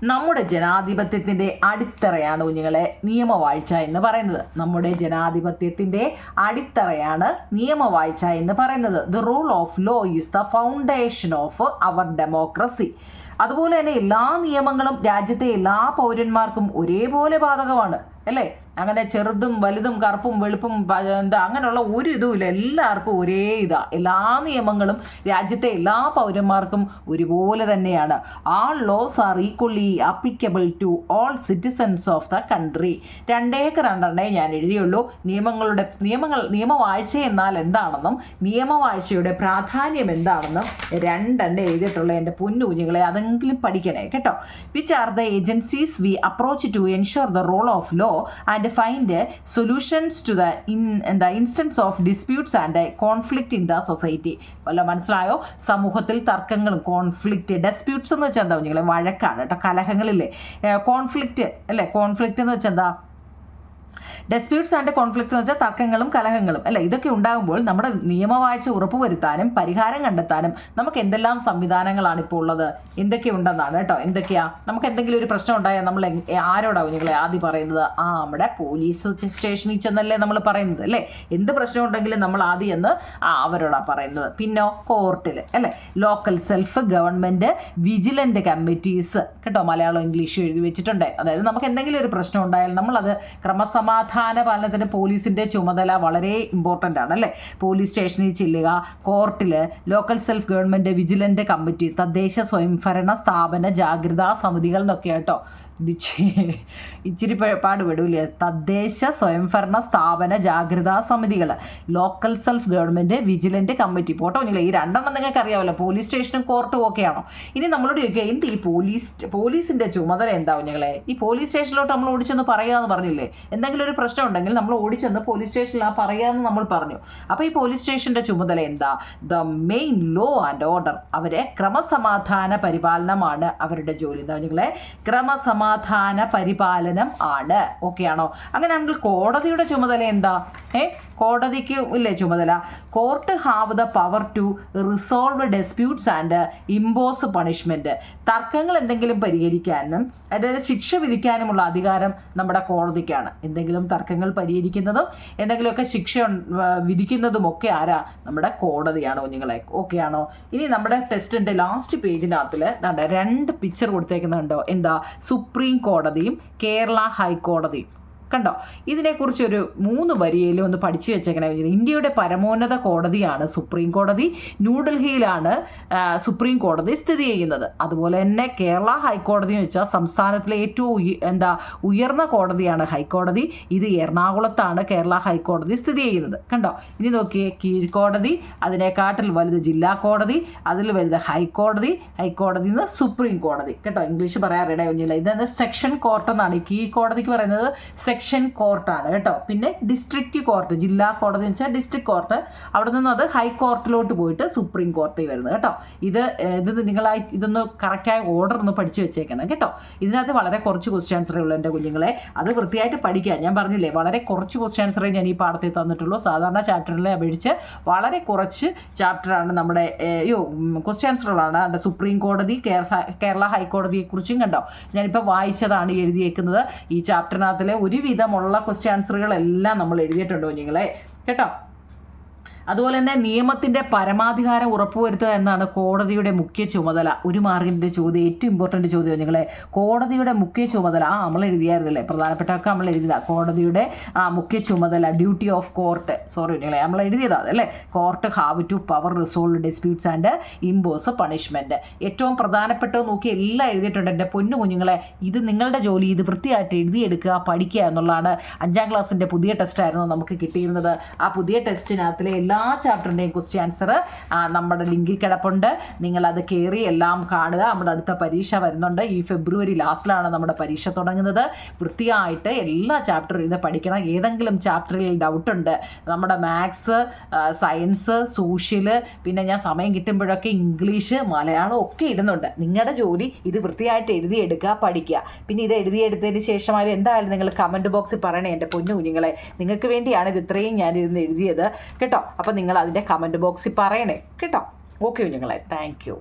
നമ്മുടെ ജനാധിപത്യത്തിൻ്റെ അടിത്തറയാണ് കുഞ്ഞുങ്ങളെ നിയമവാഴ്ച എന്ന് പറയുന്നത്. നമ്മുടെ ജനാധിപത്യത്തിൻ്റെ അടിത്തറയാണ് നിയമവാഴ്ച എന്ന് പറയുന്നത്. The rule of law is the foundation of our democracy. അതുപോലെ തന്നെ എല്ലാ നിയമങ്ങളും രാജ്യത്തെ എല്ലാ പൗരന്മാർക്കും ഒരേപോലെ ബാധകമാണ് അല്ലേ? അങ്ങനെ ചെറുതും വലുതും കറുപ്പും വെളുപ്പും അങ്ങനെയുള്ള ഒരു ഇതുമില്ല. എല്ലാവർക്കും ഒരേ എല്ലാ നിയമങ്ങളും രാജ്യത്തെ എല്ലാ പൗരന്മാർക്കും ഒരുപോലെ തന്നെയാണ്. All laws are equally applicable to all citizens of the country. 2 ഞാൻ എഴുതിയുള്ളൂ. നിയമവാഴ്ച എന്നാൽ എന്താണെന്നും നിയമവാഴ്ചയുടെ പ്രാധാന്യം എന്താണെന്നും 2 എഴുതിയിട്ടുള്ള എൻ്റെ പൊന്നു കുഞ്ഞുങ്ങളെ. അതെങ്കിലും പഠിക്കണേ കേട്ടോ. Which are the agencies we approach to ensure the rule of law and find solutions to the instance of disputes and conflict in the society. മനസ്സിലായോ? സമൂഹത്തിൽ തർക്കങ്ങളും ഡിസ്പ്യൂട്ട്സ് എന്ന് വെച്ചാൽ എന്താ കുഞ്ഞുങ്ങളെ? വഴക്കാണ് കേട്ടോ, കലഹങ്ങളില്ലേ. കോൺഫ്ലിക്റ്റ് അല്ലേ? കോൺഫ്ലിക്റ്റ് എന്ന് വെച്ചാൽ എന്താ? ഡിസ്പ്യൂട്ട്സ് ആൻഡ് കോൺഫ്ലിക്റ്റ് എന്ന് വെച്ചാൽ തർക്കങ്ങളും കലഹങ്ങളും അല്ലേ? ഇതൊക്കെ ഉണ്ടാകുമ്പോൾ നമ്മുടെ നിയമവാഴ്ച ഉറപ്പുവരുത്താനും പരിഹാരം കണ്ടെത്താനും നമുക്ക് എന്തെല്ലാം സംവിധാനങ്ങളാണ് ഇപ്പോൾ ഉള്ളത്? എന്തൊക്കെയുണ്ടെന്നാണ് കേട്ടോ. എന്തൊക്കെയാ? നമുക്ക് എന്തെങ്കിലും ഒരു പ്രശ്നം ഉണ്ടായാൽ നമ്മൾ ആരോടാവും നിങ്ങളെ ആദ്യം പറയുന്നത്? നമ്മുടെ പോലീസ് സ്റ്റേഷനിൽ ചെന്നല്ലേ നമ്മൾ പറയുന്നത് അല്ലേ? എന്ത് പ്രശ്നം ഉണ്ടെങ്കിലും നമ്മൾ ആദ്യം എന്ന് അവരോടാണ് പറയുന്നത്. പിന്നെ കോർട്ടിൽ അല്ലേ? Local self government vigilant committees കേട്ടോ. മലയാളം ഇംഗ്ലീഷ് എഴുതി വെച്ചിട്ടുണ്ട്. അതായത് നമുക്ക് എന്തെങ്കിലും ഒരു പ്രശ്നം ഉണ്ടായാൽ നമ്മളത് ക്രമസമാധാന പാലനത്തിന് പോലീസിൻ്റെ ചുമതല വളരെ ഇമ്പോർട്ടൻ്റ് ആണ് അല്ലേ? പോലീസ് സ്റ്റേഷനിൽ ചെല്ലുക, കോർട്ടിൽ, local self government vigilant committee, തദ്ദേശ സ്വയംഭരണ സ്ഥാപന ജാഗ്രതാ സമിതികൾ എന്നൊക്കെ കേട്ടോ. ഇച്ചിരി പാടുപെടൂലേ? തദ്ദേശ സ്വയംഭരണ സ്ഥാപന ജാഗ്രതാ സമിതികൾ, local self government vigilant committee. പോട്ടോ ഇല്ല, ഈ 2 നിങ്ങൾക്ക് അറിയാമല്ലോ. പോലീസ് സ്റ്റേഷനും കോർട്ടും ഒക്കെയാണോ? ഇനി നമ്മളോട് ചോദിക്കുക, എന്ത് ഈ പോലീസിൻ്റെ ചുമതല എന്താവും ഞങ്ങളെ? ഈ പോലീസ് സ്റ്റേഷനിലോട്ട് നമ്മൾ ഓടിച്ചെന്ന് പറയാമെന്ന് പറഞ്ഞില്ലേ? എന്തെങ്കിലും ഒരു പ്രശ്നം ഉണ്ടെങ്കിൽ നമ്മൾ ഓടിച്ചെന്ന് പോലീസ് സ്റ്റേഷനിൽ പറയാമെന്ന് നമ്മൾ പറഞ്ഞു. അപ്പോൾ ഈ പോലീസ് സ്റ്റേഷൻ്റെ ചുമതല എന്താ? The main law and order. അവരെ ക്രമസമാധാന പരിപാലനമാണ് അവരുടെ ജോലി. എന്താ നിങ്ങളെ? ക്രമസമാധാന പരിപാലനം ആണ്. ഓക്കെ ആണോ? അങ്ങനെയാണെങ്കിൽ കോടതിയുടെ ചുമതല എന്താ? കോടതിക്ക് ഇല്ലേ ചുമതല. Court have the power to resolve disputes and impose punishment. തർക്കങ്ങൾ എന്തെങ്കിലും പരിഹരിക്കാനും അതായത് ശിക്ഷ വിധിക്കാനുമുള്ള അധികാരം നമ്മുടെ കോടതിക്കാണ്. എന്തെങ്കിലും തർക്കങ്ങൾ പരിഹരിക്കുന്നതും എന്തെങ്കിലുമൊക്കെ ശിക്ഷ വിധിക്കുന്നതുമൊക്കെ ആരാ? നമ്മുടെ കോടതിയാണോ കുഞ്ഞുങ്ങളെ? ഓക്കെ ആണോ? ഇനി നമ്മുടെ ടെസ്റ്റിൻ്റെ ലാസ്റ്റ് പേജിനകത്തിൽ 2 പിക്ചർ കൊടുത്തേക്കുന്നുണ്ടോ? എന്താ? സുപ്രീം കോടതിയും കേരള ഹൈക്കോടതിയും. കണ്ടോ? ഇതിനെക്കുറിച്ചൊരു 3 വരിയിലും ഒന്ന് പഠിച്ചു വെച്ചേക്കണേ. ഇന്ത്യയുടെ പരമോന്നത കോടതിയാണ് സുപ്രീം കോടതി. ന്യൂഡൽഹിയിലാണ് സുപ്രീം കോടതി സ്ഥിതി ചെയ്യുന്നത്. അതുപോലെ തന്നെ കേരള ഹൈക്കോടതി എന്ന് വെച്ചാൽ സംസ്ഥാനത്തിലെ ഏറ്റവും ഉയർന്ന കോടതിയാണ് ഹൈക്കോടതി. ഇത് എറണാകുളത്താണ് കേരള ഹൈക്കോടതി സ്ഥിതി ചെയ്യുന്നത്. കണ്ടോ? ഇനി നോക്കിയേ, കീഴ്ക്കോടതി, അതിനെക്കാട്ടിൽ വലുത് ജില്ലാ കോടതി, അതിൽ വലുത് ഹൈക്കോടതി, ഹൈക്കോടതിയിൽ നിന്ന് സുപ്രീം കോടതി. കേട്ടോ? ഇംഗ്ലീഷ് പറയാറിട ഒന്നുമില്ല. ഇതാണ് സെക്ഷൻ കോർട്ട് എന്നാണ്. ഈ കീഴ്ക്കോടതിക്ക് പറയുന്നത് സെക്ഷൻ കോർട്ടാണ് കേട്ടോ. പിന്നെ ഡിസ്ട്രിക്റ്റ് കോർട്ട്, ജില്ലാ കോടതി എന്ന് വെച്ചാൽ ഡിസ്ട്രിക്ട് കോർട്ട്. അവിടെ നിന്ന് അത് ഹൈക്കോർട്ടിലോട്ട് പോയിട്ട് സുപ്രീം കോർട്ടിൽ വരുന്നത് കേട്ടോ. ഇത് നിങ്ങളായി ഇതൊന്ന് കറക്റ്റായ ഓർഡർ ഒന്ന് പഠിച്ചു വെച്ചേക്കണം കേട്ടോ. ഇതിനകത്ത് വളരെ കുറച്ച് ക്വസ്റ്റ്യൻ ആൻസറേ ഉള്ളൂ എൻ്റെ കുഞ്ഞുങ്ങളെ. അത് വൃത്തിയായിട്ട് പഠിക്കുക. ഞാൻ പറഞ്ഞില്ലേ, വളരെ കുറച്ച് ക്വസ്റ്റ്യൻ ആൻസറേ ഞാൻ ഈ പാഠത്തിൽ തന്നിട്ടുള്ളൂ. സാധാരണ ചാപ്റ്ററിലെ അപേക്ഷിച്ച് വളരെ കുറച്ച് ചാപ്റ്ററാണ് നമ്മുടെ ക്വസ്റ്റ്യൻ ആൻസറുകളാണ്. എൻ്റെ സുപ്രീം കോടതി, കേരള ഹൈക്കോടതിയെക്കുറിച്ചും കണ്ടോ ഞാനിപ്പോൾ വായിച്ചതാണ് എഴുതിയേക്കുന്നത്. ഈ ചാപ്റ്ററിനകത്തിലെ ഒരുവിധമുള്ള ക്വസ്റ്റ്യൻ ആൻസറുകളെല്ലാം നമ്മൾ എഴുതിയിട്ടുണ്ടോ കുഞ്ഞുങ്ങളെ? കേട്ടോ? അതുപോലെ തന്നെ നിയമത്തിൻ്റെ പരമാധികാരം ഉറപ്പുവരുത്തുക എന്നാണ് കോടതിയുടെ മുഖ്യ ചുമതല. 1 മാർക്കിൻ്റെ ചോദ്യം, ഏറ്റവും ഇമ്പോർട്ടൻ്റ് ചോദ്യം കുഞ്ഞുങ്ങളെ. കോടതിയുടെ മുഖ്യ ചുമതല നമ്മൾ എഴുതിയായിരുന്നില്ലേ? പ്രധാനപ്പെട്ടതൊക്കെ നമ്മൾ എഴുതിയതാണ്. കോടതിയുടെ മുഖ്യ ചുമതല, ഡ്യൂട്ടി ഓഫ് കോർട്ട്, സോറി കുഞ്ഞുങ്ങളെ, നമ്മൾ എഴുതിയതാണ് അല്ലേ? Court have to power resolve disputes and impose punishment. ഏറ്റവും പ്രധാനപ്പെട്ടത് നോക്കി എല്ലാം എഴുതിയിട്ടുണ്ട് എൻ്റെ പൊന്നു കുഞ്ഞുങ്ങളെ. ഇത് നിങ്ങളുടെ ജോലി. ഇത് വൃത്തിയായിട്ട് എഴുതിയെടുക്കുക, പഠിക്കുക എന്നുള്ളതാണ്. 5ാം ക്ലാസ്സിൻ്റെ പുതിയ ടെസ്റ്റായിരുന്നു നമുക്ക് കിട്ടിയിരുന്നത്. ആ പുതിയ ടെസ്റ്റിനകത്തിലെ എല്ലാ ചാപ്റ്ററിൻ്റെയും ക്വസ്റ്റ്യൻ ആൻസർ നമ്മുടെ ലിങ്കിൽ കിടപ്പുണ്ട്. നിങ്ങളത് കയറി എല്ലാം കാണുക. നമ്മുടെ അടുത്ത പരീക്ഷ വരുന്നുണ്ട്. ഈ ഫെബ്രുവരി ലാസ്റ്റിലാണ് നമ്മുടെ പരീക്ഷ തുടങ്ങുന്നത്. വൃത്തിയായിട്ട് എല്ലാ ചാപ്റ്ററും ഇത് പഠിക്കണം. ഏതെങ്കിലും ചാപ്റ്ററിൽ ഡൗട്ടുണ്ട്, നമ്മുടെ മാത്സ്, സയൻസ്, സോഷ്യൽ, പിന്നെ ഞാൻ സമയം കിട്ടുമ്പോഴൊക്കെ ഇംഗ്ലീഷ്, മലയാളം ഒക്കെ ഇടുന്നുണ്ട്. നിങ്ങളുടെ ജോലി ഇത് വൃത്തിയായിട്ട് എഴുതിയെടുക്കുക, പഠിക്കുക. പിന്നെ ഇത് എഴുതിയെടുത്തതിന് ശേഷമായാലും എന്തായാലും നിങ്ങൾ കമൻറ്റ് ബോക്സിൽ പറയണേ എൻ്റെ പൊന്നു കുഞ്ഞുങ്ങളെ. നിങ്ങൾക്ക് വേണ്ടിയാണ് ഇത് ഇത്രയും ഞാനിരുന്ന് എഴുതിയത് കേട്ടോ. അപ്പോൾ നിങ്ങൾ അതിൻ്റെ കമൻറ്റ് ബോക്സിൽ പറയണേ കേട്ടോ. ഓക്കെ കുഞ്ഞുങ്ങളെ, താങ്ക് യു.